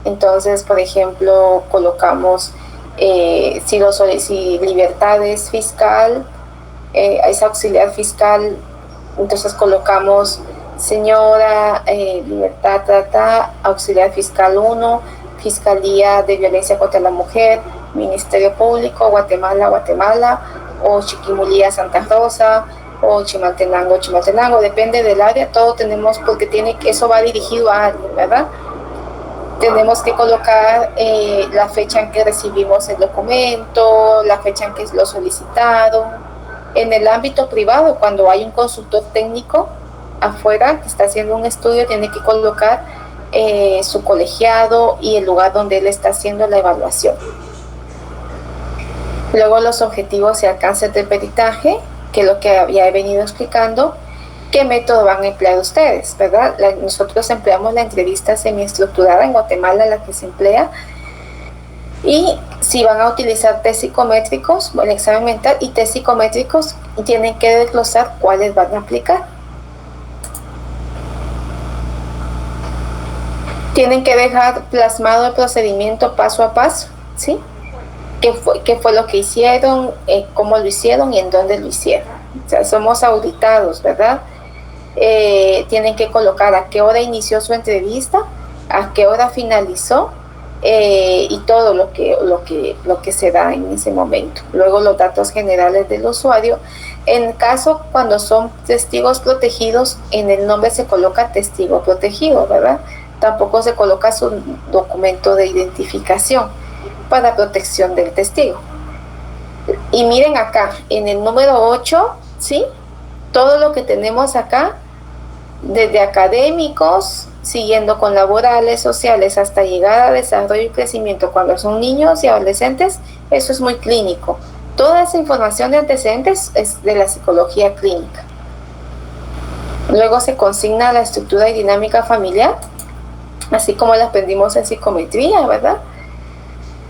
Entonces, por ejemplo, colocamos si libertad es fiscal, es auxiliar fiscal, entonces colocamos señora libertad auxiliar fiscal 1, Fiscalía de Violencia contra la Mujer, Ministerio Público, Guatemala, o Chiquimulía, Santa Rosa, o Chimaltenango, depende del área, todo tenemos, porque eso va dirigido a alguien, ¿verdad? Tenemos que colocar la fecha en que recibimos el documento, la fecha en que lo solicitaron. En el ámbito privado, cuando hay un consultor técnico afuera que está haciendo un estudio, tiene que colocar su colegiado y el lugar donde él está haciendo la evaluación. Luego los objetivos y alcances del peritaje, que es lo que ya he venido explicando. ¿Qué método van a emplear ustedes, verdad? Nosotros empleamos la entrevista semiestructurada en Guatemala, la que se emplea. Y si van a utilizar test psicométricos, el examen mental y test psicométricos, tienen que desglosar cuáles van a aplicar. Tienen que dejar plasmado el procedimiento paso a paso, ¿sí? ¿Qué fue lo que hicieron, cómo lo hicieron y en dónde lo hicieron? O sea, somos auditados, ¿verdad? Tienen que colocar a qué hora inició su entrevista, a qué hora finalizó, y todo lo que se da en ese momento. Luego los datos generales del usuario. En caso cuando son testigos protegidos, en el nombre se coloca testigo protegido, ¿verdad? Tampoco se coloca su documento de identificación para protección del testigo. Y miren acá, en el número 8, ¿sí? Todo lo que tenemos acá, desde académicos, siguiendo con laborales, sociales, hasta llegar a desarrollo y crecimiento cuando son niños y adolescentes, eso es muy clínico. Toda esa información de antecedentes es de la psicología clínica. Luego se consigna la estructura y dinámica familiar, así como la aprendimos en psicometría, ¿verdad?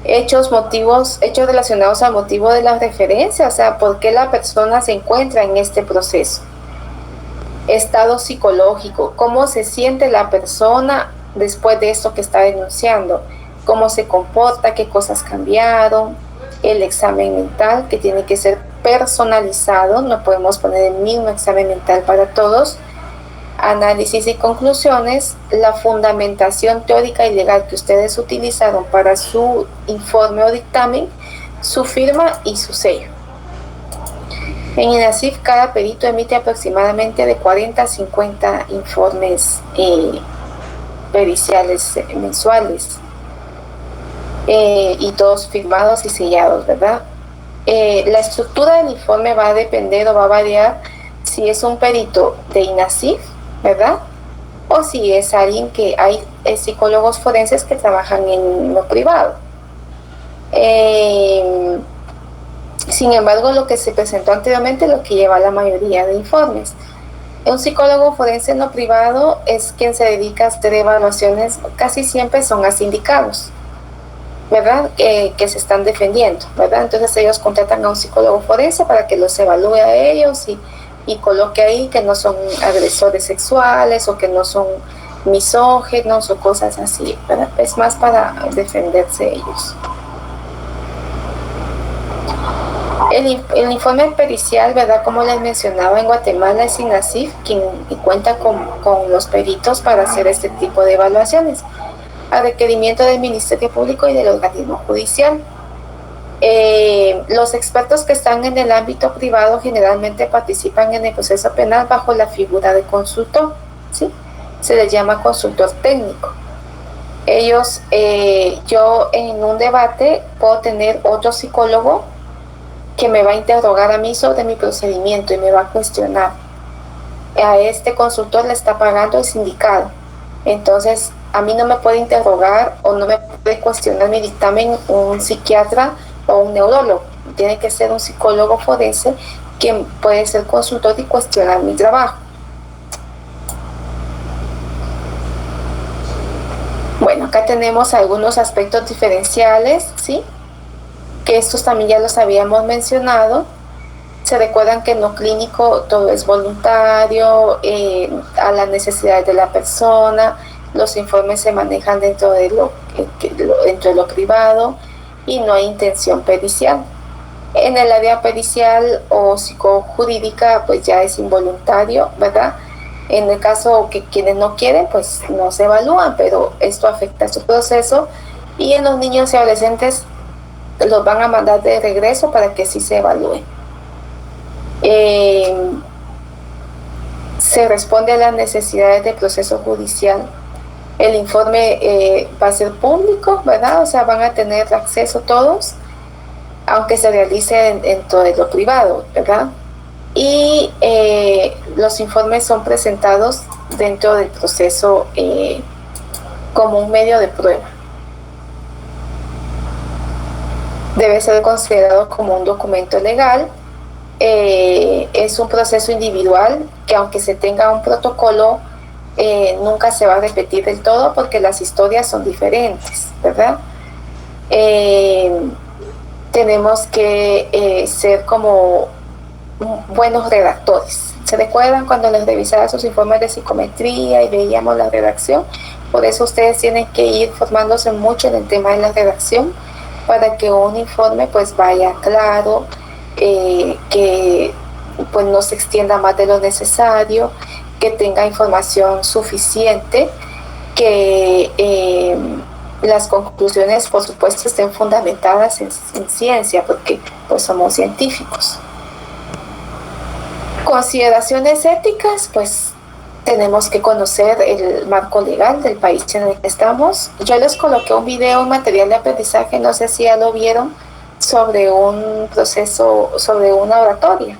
Hechos relacionados al motivo de la referencia, o sea, por qué la persona se encuentra en este proceso. Estado psicológico, cómo se siente la persona después de esto que está denunciando, cómo se comporta, qué cosas cambiaron, el examen mental que tiene que ser personalizado, no podemos poner el mismo examen mental para todos, análisis y conclusiones, la fundamentación teórica y legal que ustedes utilizaron para su informe o dictamen, su firma y su sello. En INASIF cada perito emite aproximadamente de 40 a 50 informes periciales mensuales, y todos firmados y sellados, ¿verdad? La estructura del informe va a depender o va a variar si es un perito de INASIF, ¿verdad? O si es alguien que hay psicólogos forenses que trabajan en lo privado. Sin embargo, lo que se presentó anteriormente es lo que lleva la mayoría de informes. Un psicólogo forense en lo privado es quien se dedica a hacer evaluaciones, casi siempre son a sindicados, ¿verdad? Que se están defendiendo, ¿verdad? Entonces ellos contratan a un psicólogo forense para que los evalúe a ellos y coloque ahí que no son agresores sexuales o que no son misóginos o cosas así, ¿verdad? Es más para defenderse ellos. El informe pericial, ¿verdad? Como les mencionaba, en Guatemala es INASIF quien cuenta con los peritos para hacer este tipo de evaluaciones, a requerimiento del Ministerio Público y del organismo judicial. Los expertos que están en el ámbito privado generalmente participan en el proceso penal bajo la figura de consultor, ¿sí? Se les llama consultor técnico. Ellos, yo en un debate puedo tener otro psicólogo que me va a interrogar a mí sobre mi procedimiento y me va a cuestionar. A este consultor le está pagando el sindicato, entonces a mí no me puede interrogar o no me puede cuestionar mi dictamen un psiquiatra o un neurólogo. Tiene que ser un psicólogo forense quien puede ser consultor y cuestionar mi trabajo. Bueno, acá tenemos algunos aspectos diferenciales, ¿sí? Que estos también ya los habíamos mencionado. Se recuerdan que en lo clínico todo es voluntario, a las necesidades de la persona, los informes se manejan dentro de lo privado y no hay intención pericial. En el área pericial o psicojurídica pues ya es involuntario, ¿verdad? En el caso que quienes no quieren pues no se evalúan, pero esto afecta su proceso, y en los niños y adolescentes los van a mandar de regreso para que sí se evalúen. Se responde a las necesidades del proceso judicial. El informe va a ser público, ¿verdad? O sea, van a tener acceso todos, aunque se realice dentro de lo privado, ¿verdad? Y los informes son presentados dentro del proceso como un medio de prueba. Debe ser considerado como un documento legal. Es un proceso individual que, aunque se tenga un protocolo, nunca se va a repetir del todo porque las historias son diferentes, ¿verdad? tenemos que ser como buenos redactores. ¿Se recuerdan cuando les revisaba sus informes de psicometría y veíamos la redacción? Por eso ustedes tienen que ir formándose mucho en el tema de la redacción para que un informe pues vaya claro, que pues no se extienda más de lo necesario, que tenga información suficiente, que las conclusiones por supuesto estén fundamentadas en ciencia, porque pues somos científicos. Consideraciones éticas, pues tenemos que conocer el marco legal del país en el que estamos. Yo les coloqué un video, un material de aprendizaje, no sé si ya lo vieron, sobre un proceso, sobre una oratoria.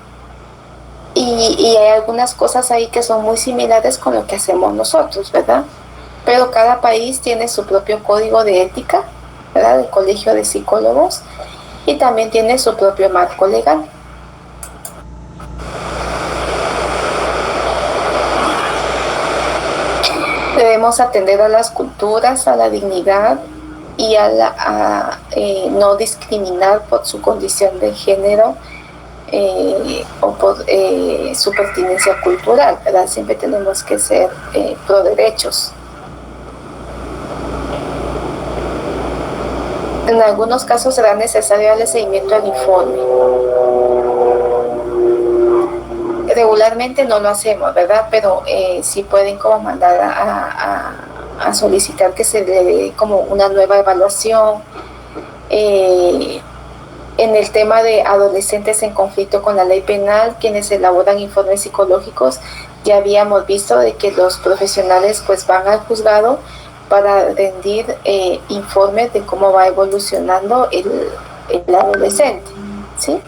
Y hay algunas cosas ahí que son muy similares con lo que hacemos nosotros, ¿verdad? Pero cada país tiene su propio código de ética, ¿verdad? El Colegio de Psicólogos, y también tiene su propio marco legal. Debemos atender a las culturas, a la dignidad y a no discriminar por su condición de género o por su pertinencia cultural, ¿verdad? Siempre tenemos que ser pro derechos. En algunos casos será necesario darle seguimiento al informe. Regularmente no lo hacemos, ¿verdad? Pero sí pueden como mandar a solicitar que se le dé como una nueva evaluación. En el tema de adolescentes en conflicto con la ley penal, quienes elaboran informes psicológicos, ya habíamos visto de que los profesionales pues van al juzgado para rendir informes de cómo va evolucionando el adolescente, ¿sí?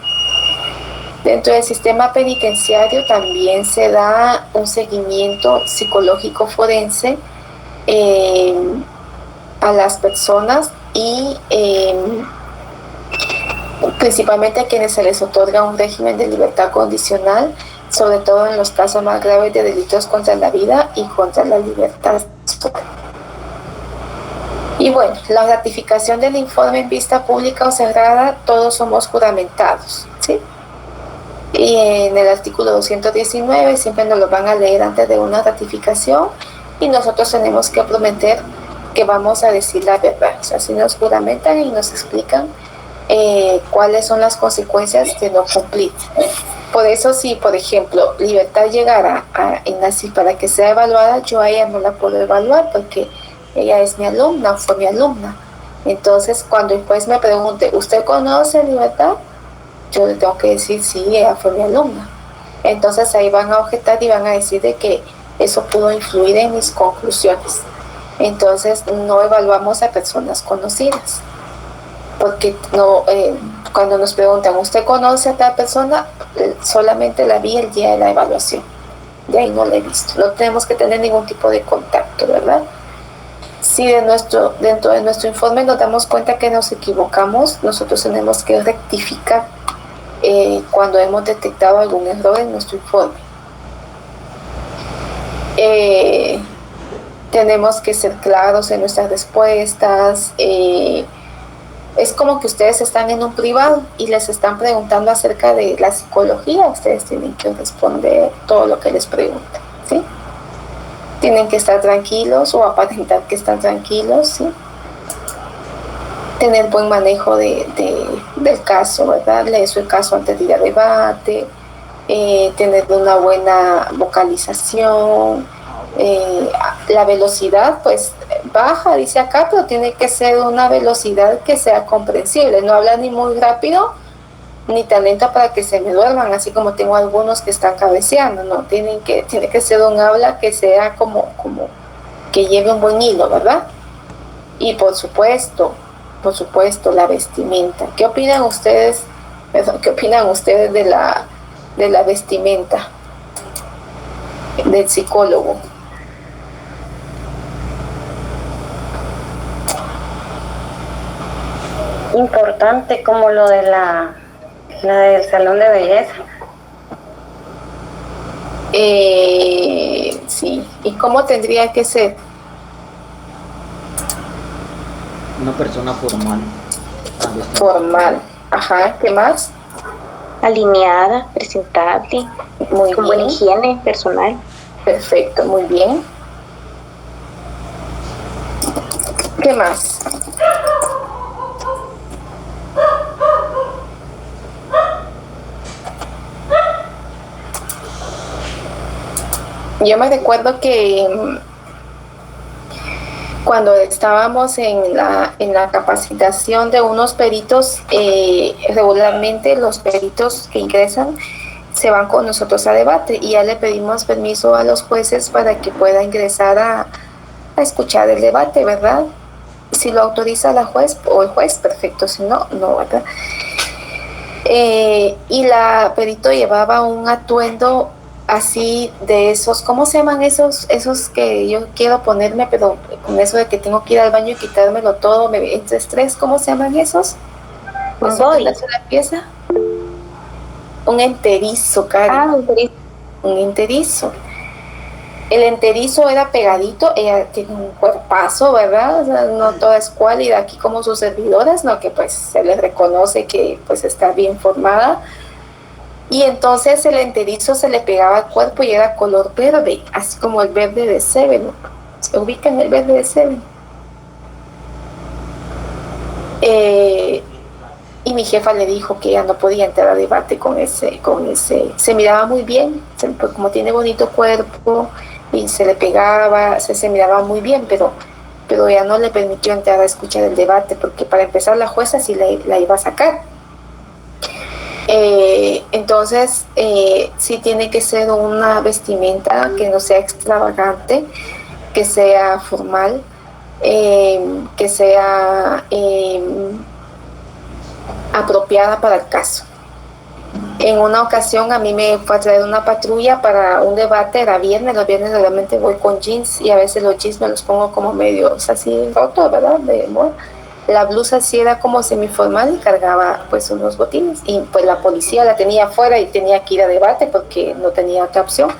Dentro del sistema penitenciario también se da un seguimiento psicológico forense a las personas y principalmente a quienes se les otorga un régimen de libertad condicional, sobre todo en los casos más graves de delitos contra la vida y contra la libertad. Y bueno, la ratificación del informe en vista pública o cerrada, todos somos juramentados, ¿sí? Y en el artículo 219 siempre nos lo van a leer antes de una ratificación y nosotros tenemos que prometer que vamos a decir la verdad. O sea, si nos juramentan y nos explican cuáles son las consecuencias de no cumplir. Por eso, si por ejemplo Libertad llegara en así para que sea evaluada, yo a ella no la puedo evaluar porque ella es mi alumna, fue mi alumna. Entonces, cuando el juez me pregunte, ¿usted conoce a Libertad? Yo le tengo que decir, sí, ella fue mi alumna. Entonces ahí van a objetar y van a decir de que eso pudo influir en mis conclusiones. Entonces no evaluamos a personas conocidas. Porque no, cuando nos preguntan, ¿usted conoce a tal persona? Solamente la vi el día de la evaluación. De ahí no la he visto. No tenemos que tener ningún tipo de contacto, ¿verdad? Si dentro de nuestro informe nos damos cuenta que nos equivocamos, nosotros tenemos que rectificar cuando hemos detectado algún error en nuestro informe. Tenemos que ser claros en nuestras respuestas. Es como que ustedes están en un privado y les están preguntando acerca de la psicología. Ustedes tienen que responder todo lo que les preguntan, ¿sí? Tienen que estar tranquilos o aparentar que están tranquilos, ¿sí? Tener buen manejo del caso, ¿verdad? Leer el caso antes de ir a debate, tener una buena vocalización, la velocidad pues baja, dice acá, pero tiene que ser una velocidad que sea comprensible, no hablar ni muy rápido ni tan lento para que se me duerman, así como tengo algunos que están cabeceando, no, tiene que ser un habla que sea como que lleve un buen hilo, ¿verdad? Y por supuesto la vestimenta. ¿Qué opinan ustedes de la vestimenta del psicólogo? Importante como lo de la del salón de belleza. Sí. ¿Y cómo tendría que ser? Una persona formal. Formal. Ajá, ¿qué más? Alineada, presentable, Muy con bien. buena higiene personal. Perfecto, muy bien. ¿Qué más? Yo me recuerdo que cuando estábamos en la capacitación de unos peritos, regularmente los peritos que ingresan se van con nosotros a debate y ya le pedimos permiso a los jueces para que pueda ingresar a escuchar el debate, ¿verdad? Si lo autoriza la juez o el juez, perfecto, si no, no, ¿verdad? Y la perito llevaba un atuendo así de esos, ¿cómo se llaman esos que yo quiero ponerme, pero con eso de que tengo que ir al baño y quitármelo todo, me entra estrés, ¿cómo se llaman esos? Un body. ¿La pieza? Un enterizo, Karen. Un enterizo. Un enterizo. El enterizo era pegadito, ella tiene un cuerpazo, ¿verdad? O sea, no toda es cuálida aquí como sus servidoras, no, que pues se le reconoce que pues está bien formada. Y entonces el enterizo se le pegaba al cuerpo y era color verde, así como el verde de Seven. ¿Se ubican el verde de Seven? Y mi jefa le dijo que ella no podía entrar a debate con ese, se miraba muy bien, como tiene bonito cuerpo y se le pegaba, se miraba muy bien, pero ella no le permitió entrar a escuchar el debate, porque para empezar la jueza sí la iba a sacar. Entonces sí tiene que ser una vestimenta que no sea extravagante, que sea formal, que sea apropiada para el caso. En una ocasión a mí me fue a traer una patrulla para un debate, era viernes, los viernes realmente voy con jeans y a veces los jeans me los pongo como medios así rotos, ¿verdad? La blusa sí era como semiformal y cargaba pues unos botines y pues la policía la tenía afuera y tenía que ir a debate porque no tenía otra opción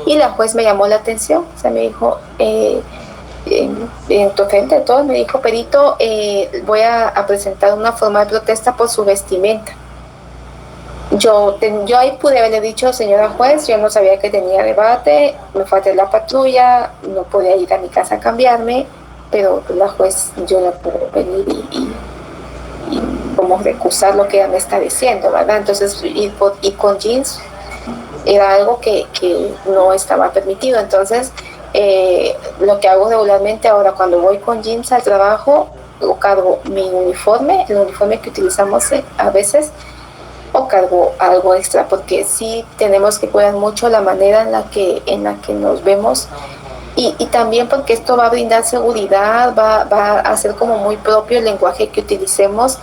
y la juez me llamó la atención, o sea, me dijo en tu frente de todos, me dijo, perito, voy a presentar una formal protesta por su vestimenta. Yo ahí pude haberle dicho, señora juez, yo no sabía que tenía debate, me fue a traer la patrulla, no podía ir a mi casa a cambiarme, pero la juez, yo no puedo venir y como recusar lo que ella me está diciendo, ¿verdad? Entonces ir con jeans era algo que no estaba permitido. Entonces lo que hago regularmente ahora cuando voy con jeans al trabajo, o cargo mi uniforme, el uniforme que utilizamos a veces, o cargo algo extra, porque sí tenemos que cuidar mucho la manera en la que nos vemos y también porque esto va a brindar seguridad, va a hacer como muy propio el lenguaje que utilicemos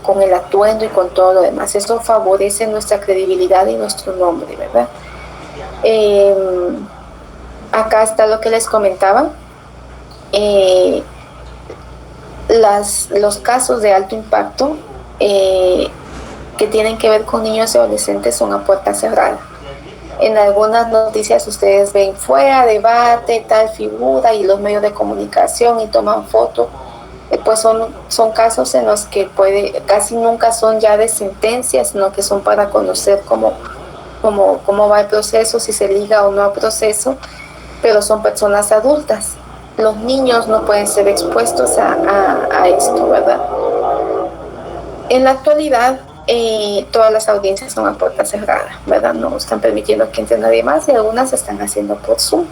con el atuendo y con todo lo demás. Eso favorece nuestra credibilidad y nuestro nombre, ¿verdad? Acá está lo que les comentaba. Los casos de alto impacto que tienen que ver con niños y adolescentes son a puerta cerrada. En algunas noticias ustedes ven fue a debate tal figura y los medios de comunicación y toman fotos, pues son casos en los que casi nunca son ya de sentencia, sino que son para conocer cómo va el proceso, si se liga o no al proceso, pero son personas adultas. Los niños no pueden ser expuestos a esto, ¿verdad? En la actualidad, todas las audiencias son a puerta cerrada, ¿verdad? No están permitiendo que entre nadie más y algunas se están haciendo por Zoom.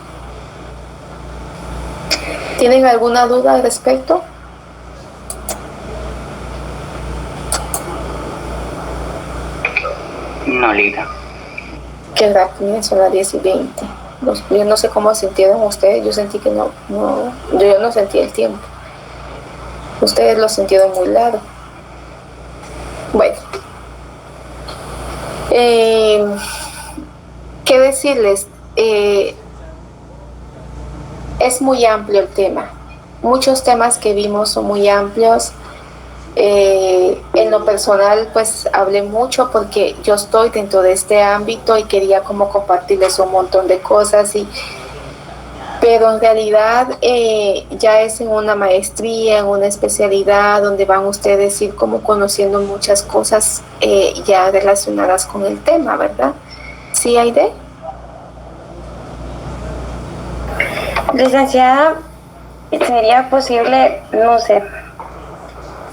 ¿Tienen alguna duda al respecto? No, Lita. Qué rápido, son las 10:20. Yo no sé cómo sintieron ustedes, yo sentí que yo no sentí el tiempo. Ustedes lo sintieron muy largo. Bueno, ¿qué decirles? Es muy amplio el tema. Muchos temas que vimos son muy amplios. En lo personal, pues hablé mucho porque yo estoy dentro de este ámbito y quería como compartirles un montón de cosas y pero en realidad ya es en una maestría, en una especialidad donde van ustedes a ir como conociendo muchas cosas ya relacionadas con el tema, ¿verdad? ¿Sí, Aide? Licenciada, ¿sería posible, no sé,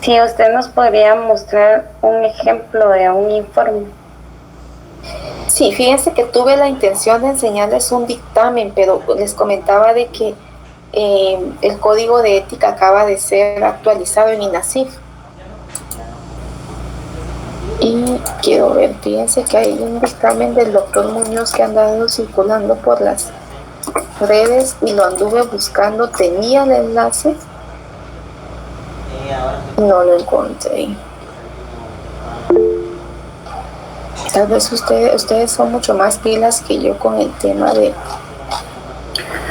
si usted nos podría mostrar un ejemplo de un informe? Sí, fíjense que tuve la intención de enseñarles un dictamen, pero les comentaba de que el código de ética acaba de ser actualizado en INASIF. Y quiero ver, fíjense que hay un dictamen del doctor Muñoz que ha andado circulando por las redes y lo anduve buscando, tenía el enlace, no lo encontré. Tal vez ustedes son mucho más pilas que yo con el tema de...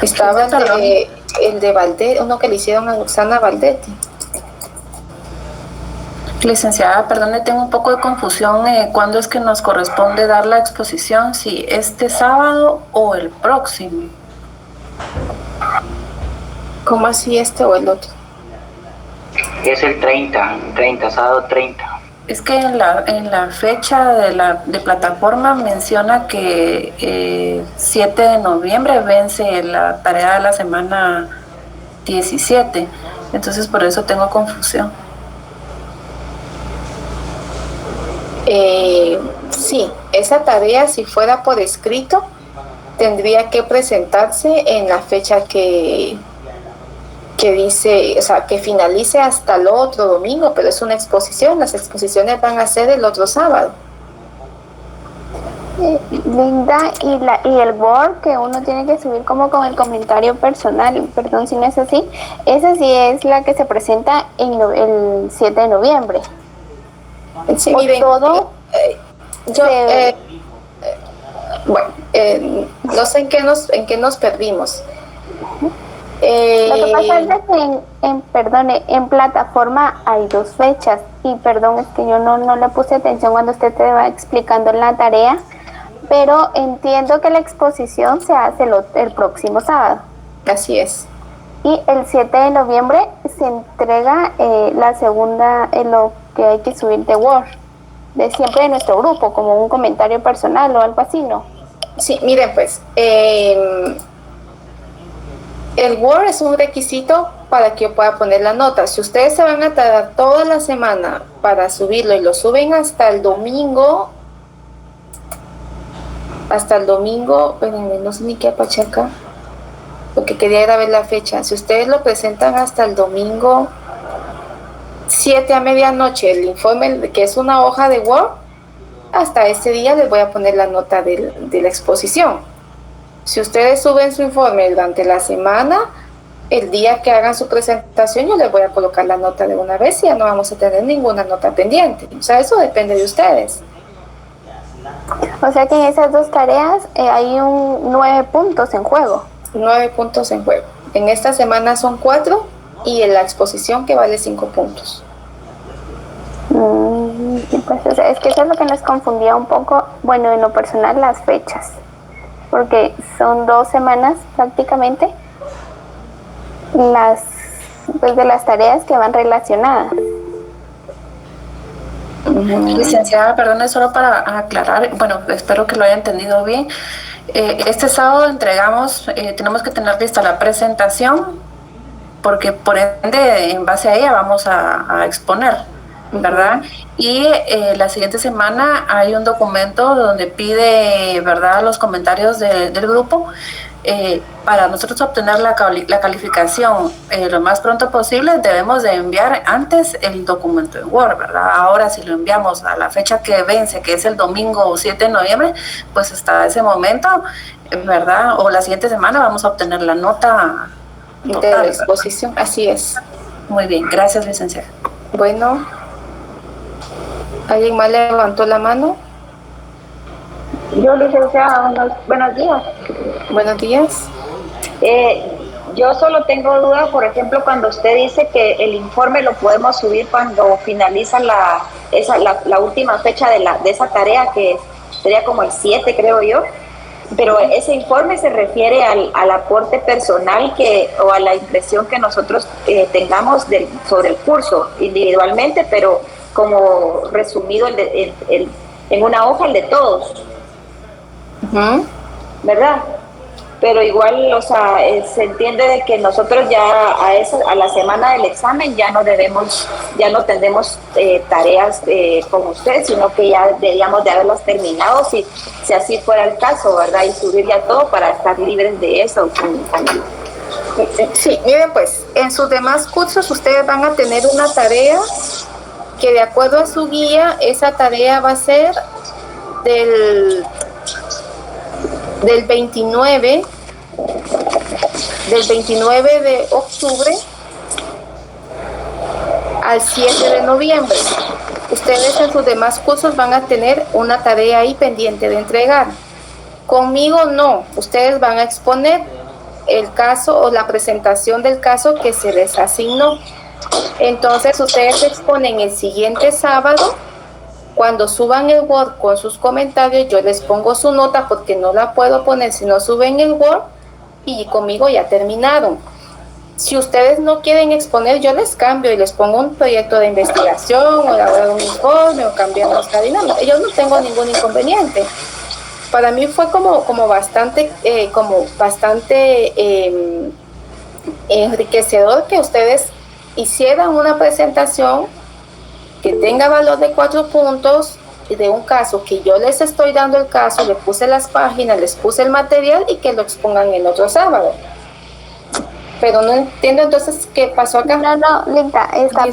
Estaba el de Valdetti, uno que le hicieron a Roxana Valdetti. Licenciada, perdone, tengo un poco de confusión. ¿Cuándo es que nos corresponde dar la exposición? ¿Si este sábado o el próximo? ¿Cómo así este o el otro? Es el 30, sábado 30. Es que en la fecha de plataforma menciona que 7 de noviembre vence la tarea de la semana 17. Entonces por eso tengo confusión. Sí, esa tarea, si fuera por escrito, tendría que presentarse en la fecha que dice, o sea, que finalice hasta el otro domingo, pero es una exposición, las exposiciones van a ser el otro sábado. Linda, y el board que uno tiene que subir como con el comentario personal, perdón si no es así, esa sí es la que se presenta el 7 de noviembre. Sí, miren, todo bueno, no sé en qué nos perdimos. Lo que pasa es que en plataforma hay 2 fechas y perdón, es que yo no le puse atención cuando usted te va explicando la tarea, pero entiendo que la exposición se hace el próximo sábado. Así es. Y el 7 de noviembre se entrega la segunda, lo que hay que subir de Word, de siempre de nuestro grupo, como un comentario personal o algo así, ¿no? Sí, miren pues, el Word es un requisito para que yo pueda poner la nota. Si ustedes se van a tardar toda la semana para subirlo y lo suben hasta el domingo, espérenme, no sé ni qué pachaca, lo que quería era ver la fecha. Si ustedes lo presentan hasta el domingo 7 a medianoche, el informe, que es una hoja de Word, hasta ese día les voy a poner la nota de la exposición. Si ustedes suben su informe durante la semana, el día que hagan su presentación yo les voy a colocar la nota de una vez y ya no vamos a tener ninguna nota pendiente. O sea, eso depende de ustedes. O sea que en esas 2 tareas hay 9 puntos en juego. 9 puntos en juego. En esta semana son 4 y en la exposición que vale 5 puntos. Sí, pues, o sea, es que eso es lo que nos confundía un poco, bueno, en lo personal, las fechas, porque son 2 semanas prácticamente de las tareas que van relacionadas. Licenciada, perdone, solo para aclarar, bueno, espero que lo haya entendido bien. Este sábado tenemos que tener lista la presentación, porque por ende, en base a ella vamos a exponer, ¿verdad? Y la siguiente semana hay un documento donde pide, ¿verdad?, los comentarios del grupo. Para nosotros obtener la calificación lo más pronto posible, debemos de enviar antes el documento en Word, ¿verdad? Ahora, si lo enviamos a la fecha que vence, que es el domingo 7 de noviembre, pues hasta ese momento, ¿verdad? O la siguiente semana vamos a obtener la nota total, de la exposición, ¿verdad? Así es. Muy bien, gracias, licenciada. Bueno, ¿alguien más levantó la mano? Yo, licenciada, buenos días. Buenos días. Yo solo tengo duda, por ejemplo, cuando usted dice que el informe lo podemos subir cuando finaliza la última fecha de esa tarea, que sería como el 7, creo yo. Pero ese informe se refiere al aporte personal o a la impresión que nosotros tengamos sobre el curso individualmente, pero como resumido en una hoja el de todos, ¿verdad? Pero igual, o sea, se entiende de que nosotros ya a la semana del examen ya no tendremos tareas con usted, sino que ya deberíamos de haberlas terminado si así fuera el caso, ¿verdad? Y subir ya todo para estar libres de eso. Sí, miren pues, en sus demás cursos ustedes van a tener una tarea que de acuerdo a su guía, esa tarea va a ser del 29 de octubre al 7 de noviembre. Ustedes en sus demás cursos van a tener una tarea ahí pendiente de entregar. Conmigo no, ustedes van a exponer el caso o la presentación del caso que se les asignó. Entonces ustedes exponen el siguiente sábado. Cuando suban el Word con sus comentarios, yo les pongo su nota porque no la puedo poner si no suben el Word, y conmigo ya terminaron. Si ustedes no quieren exponer, yo les cambio y les pongo un proyecto de investigación o elaborar un informe o cambiamos la dinámica. Yo no tengo ningún inconveniente. Para mí fue como bastante enriquecedor que ustedes hicieran una presentación que tenga valor de 4 puntos de un caso que yo les estoy dando el caso, le puse las páginas, les puse el material y que lo expongan el otro sábado. Pero no entiendo entonces qué pasó acá. No, Linda, está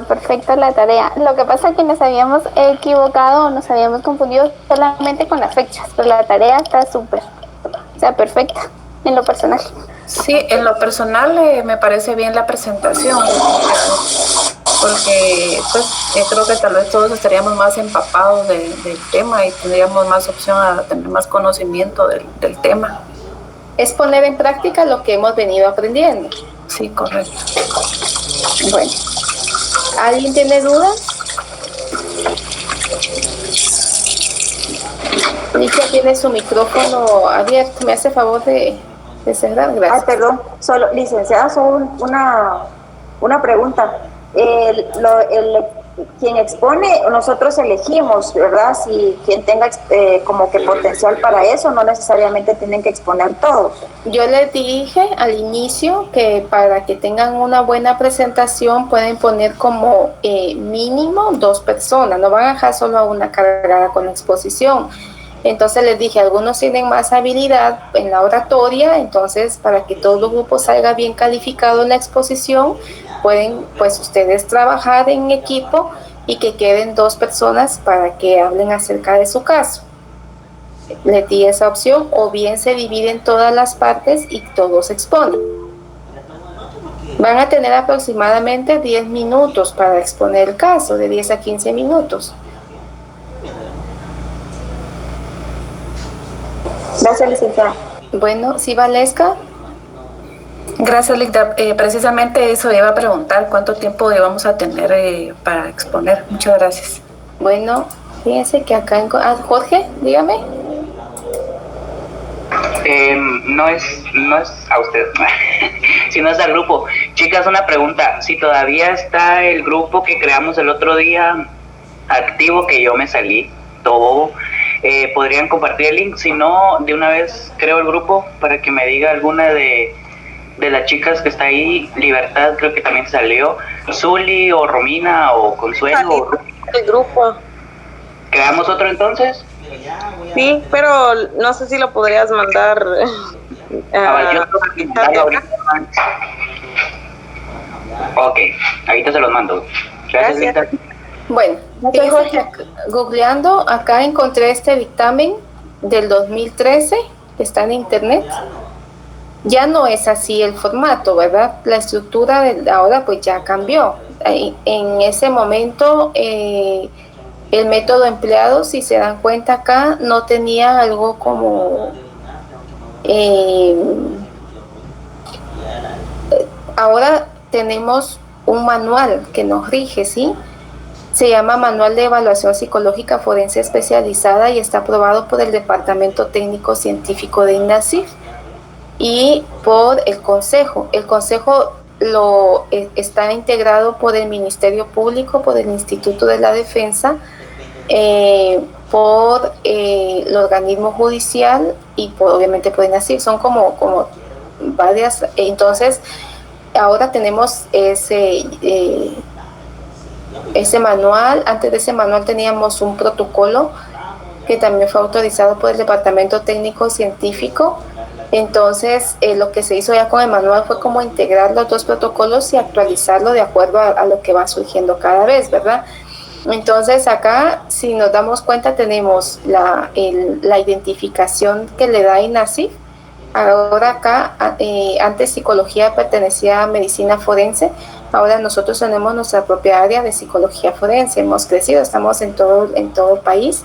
perfecto la tarea. Lo que pasa es que nos habíamos equivocado, nos habíamos confundido solamente con las fechas, pero la tarea está súper, o sea, perfecta en lo personal. Sí, en lo personal me parece bien la presentación, porque pues creo que tal vez todos estaríamos más empapados del tema y tendríamos más opción a tener más conocimiento del tema. Es poner en práctica lo que hemos venido aprendiendo. Sí, correcto. Bueno, ¿alguien tiene dudas? Licia tiene su micrófono abierto. ¿Me hace favor de cerrar? Gracias. Perdón, licenciada, solo una pregunta. Quien expone, nosotros elegimos, ¿verdad? Si quien tenga como que potencial para eso, no necesariamente tienen que exponer todos. Yo les dije al inicio que para que tengan una buena presentación pueden poner como mínimo 2 personas, no van a dejar solo a una cargada con la exposición. Entonces les dije, algunos tienen más habilidad en la oratoria, entonces para que todo el grupo salga bien calificado en la exposición, pueden pues ustedes trabajar en equipo y que queden 2 personas para que hablen acerca de su caso. Les di esa opción, o bien se dividen todas las partes y todos exponen. Van a tener aproximadamente 10 minutos para exponer el caso, de 10 a 15 minutos. Gracias, licenciada. Bueno, ¿sí, Valesca? Gracias, Linda. Precisamente eso iba a preguntar, ¿cuánto tiempo íbamos a tener para exponer? Muchas gracias. Bueno, fíjense que acá Jorge, dígame. No es a usted, sino es al grupo. Chicas, una pregunta. Si todavía está el grupo que creamos el otro día activo, que yo me salí, todo, podrían compartir el link. Si no, de una vez creo el grupo para que me diga alguna de las chicas que está ahí. Libertad creo que también salió, Zuli o Romina o Consuelo. El grupo. ¿Creamos otro entonces? Sí, pero no sé si lo podrías mandar. Yo tengo que mandarlo ahorita. Ok, ahorita se los mando. Gracias. Gracias. Bueno, googleando, acá encontré este dictamen del 2013 que está en internet. Ya no es así el formato, ¿verdad? La estructura de ahora pues ya cambió. En ese momento el método empleado, si se dan cuenta acá, no tenía algo como ahora tenemos un manual que nos rige, ¿sí? Se llama Manual de Evaluación Psicológica Forense Especializada y está aprobado por el Departamento Técnico Científico de INASIF y por el Consejo. El Consejo está integrado por el Ministerio Público, por el Instituto de la Defensa, por el organismo judicial y obviamente por INASIF. Son como varias. Entonces, ahora tenemos ese manual. Antes de ese manual teníamos un protocolo que también fue autorizado por el Departamento Técnico Científico. Entonces, lo que se hizo ya con el manual fue como integrar los dos protocolos y actualizarlo de acuerdo a lo que va surgiendo cada vez, ¿verdad? Entonces, acá, si nos damos cuenta, tenemos la identificación que le da INASIF. Ahora acá, antes psicología pertenecía a medicina forense, ahora nosotros tenemos nuestra propia área de psicología forense. Hemos crecido, estamos en todo el país.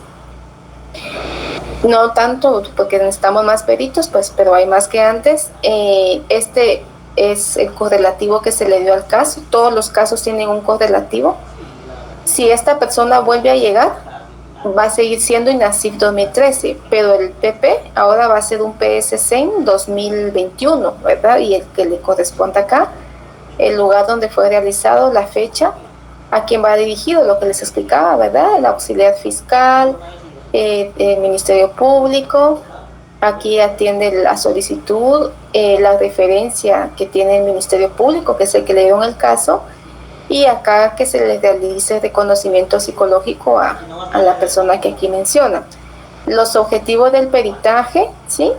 No tanto porque necesitamos más peritos, pues, pero hay más que antes. Este es el correlativo que se le dio al caso. Todos los casos tienen un correlativo. Si esta persona vuelve a llegar, va a seguir siendo INASIF 2013, pero el PP ahora va a ser un PSCEN 2021, ¿verdad? Y el que le corresponde acá, el lugar donde fue realizado, la fecha, a quién va dirigido, lo que les explicaba, ¿verdad? El auxiliar fiscal, el Ministerio Público, aquí atiende la solicitud, la referencia que tiene el Ministerio Público, que es el que le dio en el caso, y acá que se le realice reconocimiento psicológico a la persona que aquí menciona. Los objetivos del peritaje, ¿sí?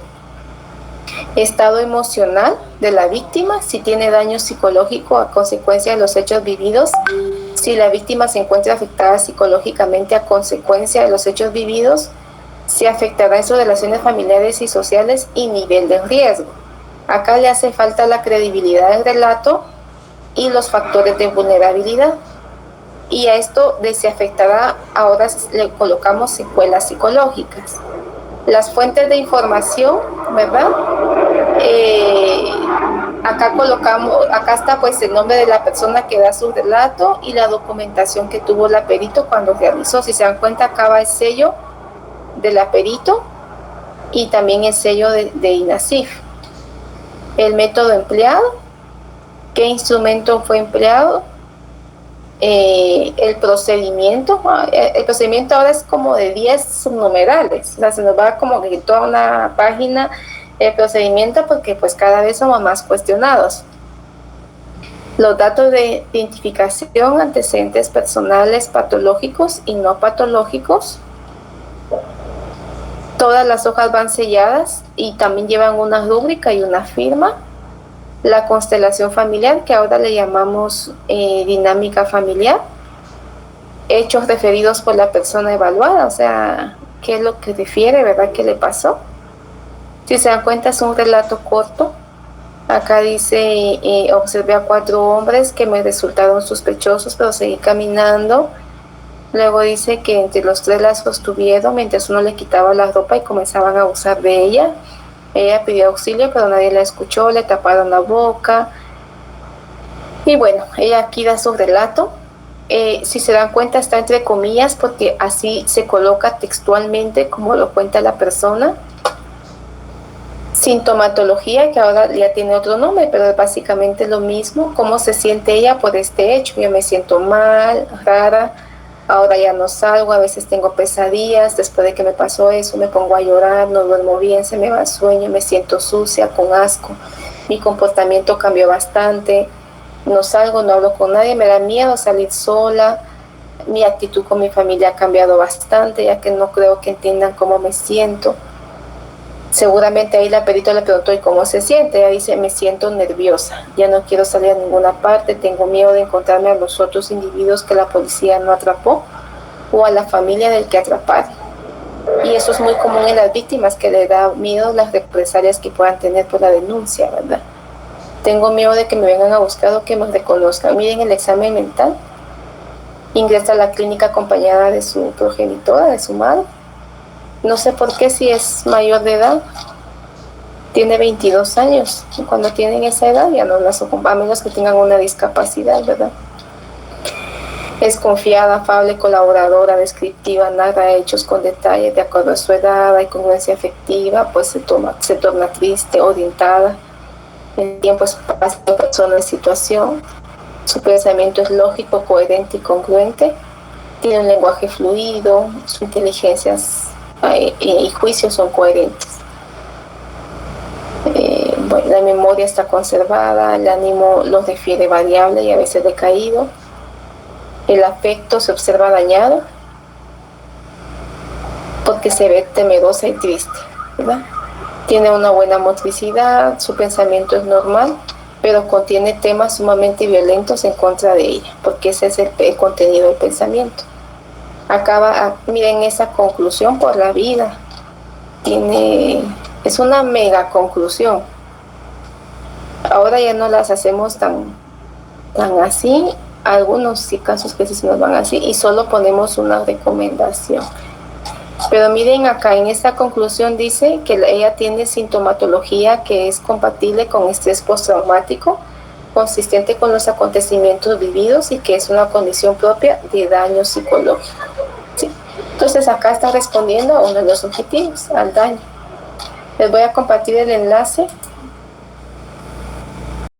Estado emocional de la víctima, si tiene daño psicológico a consecuencia de los hechos vividos, si la víctima se encuentra afectada psicológicamente a consecuencia de los hechos vividos, si afectará en sus relaciones familiares y sociales y nivel de riesgo. Acá le hace falta la credibilidad del relato y los factores de vulnerabilidad. Y a esto de si afectará, ahora le colocamos secuelas psicológicas. Las fuentes de información, ¿verdad? Acá está pues el nombre de la persona que da su relato y la documentación que tuvo la perito cuando realizó. Si se dan cuenta, acá va el sello de la perito y también el sello de INASIF. El método empleado, qué instrumento fue empleado, el procedimiento ahora es como de 10 subnumerales, o sea, se nos va como que toda una página el procedimiento porque pues cada vez somos más cuestionados. Los datos de identificación, antecedentes personales patológicos y no patológicos. Todas las hojas van selladas y también llevan una rúbrica y una firma. La constelación familiar, que ahora le llamamos dinámica familiar. Hechos referidos por la persona evaluada, o sea, qué es lo que refiere, ¿verdad? ¿Qué le pasó? Si se dan cuenta, es un relato corto. Acá dice, observé a 4 hombres que me resultaron sospechosos, pero seguí caminando. Luego dice que entre los 3 la sostuvieron mientras uno le quitaba la ropa y comenzaban a abusar de ella. Ella pidió auxilio, pero nadie la escuchó, le taparon la boca. Y bueno, ella aquí da su relato. Si se dan cuenta, está entre comillas porque así se coloca textualmente como lo cuenta la persona. Sintomatología, que ahora ya tiene otro nombre, pero es básicamente lo mismo. ¿Cómo se siente ella por este hecho? Yo me siento mal, rara. Ahora ya no salgo, a veces tengo pesadillas, después de que me pasó eso me pongo a llorar, no duermo bien, se me va el sueño, me siento sucia, con asco, mi comportamiento cambió bastante, no salgo, no hablo con nadie, me da miedo salir sola, mi actitud con mi familia ha cambiado bastante, ya que no creo que entiendan cómo me siento. Seguramente ahí la perito le preguntó, ¿y cómo se siente? Ella dice, me siento nerviosa, ya no quiero salir a ninguna parte, tengo miedo de encontrarme a los otros individuos que la policía no atrapó o a la familia del que atraparon. Y eso es muy común en las víctimas, que le da miedo las represalias que puedan tener por la denuncia, ¿verdad? Tengo miedo de que me vengan a buscar o que me reconozcan. Miren el examen mental. Ingresa a la clínica acompañada de su progenitora, de su madre. No sé por qué, si es mayor de edad, tiene 22 años. Cuando tienen esa edad ya no las ocupan, a menos que tengan una discapacidad, ¿verdad? Es confiada, afable, colaboradora, descriptiva, narra hechos con detalle de acuerdo a su edad, hay congruencia afectiva, pues se torna triste, orientada. El tiempo es espacio, persona y situación. Su pensamiento es lógico, coherente y congruente. Tiene un lenguaje fluido, su inteligencia y juicios son coherentes. La memoria está conservada, el ánimo los refiere variable y a veces decaído. El afecto se observa dañado porque se ve temerosa y triste, ¿verdad? Tiene una buena motricidad, su pensamiento es normal, pero contiene temas sumamente violentos en contra de ella, porque ese es el contenido del pensamiento. Miren esa conclusión por la vida. Es una mega conclusión. Ahora ya no las hacemos tan así. Algunos sí casos que sí se nos van así y solo ponemos una recomendación. Pero miren acá, en esta conclusión dice que ella tiene sintomatología que es compatible con estrés postraumático, consistente con los acontecimientos vividos y que es una condición propia de daño psicológico. ¿Sí? Entonces acá está respondiendo a uno de los objetivos, al daño. Les voy a compartir el enlace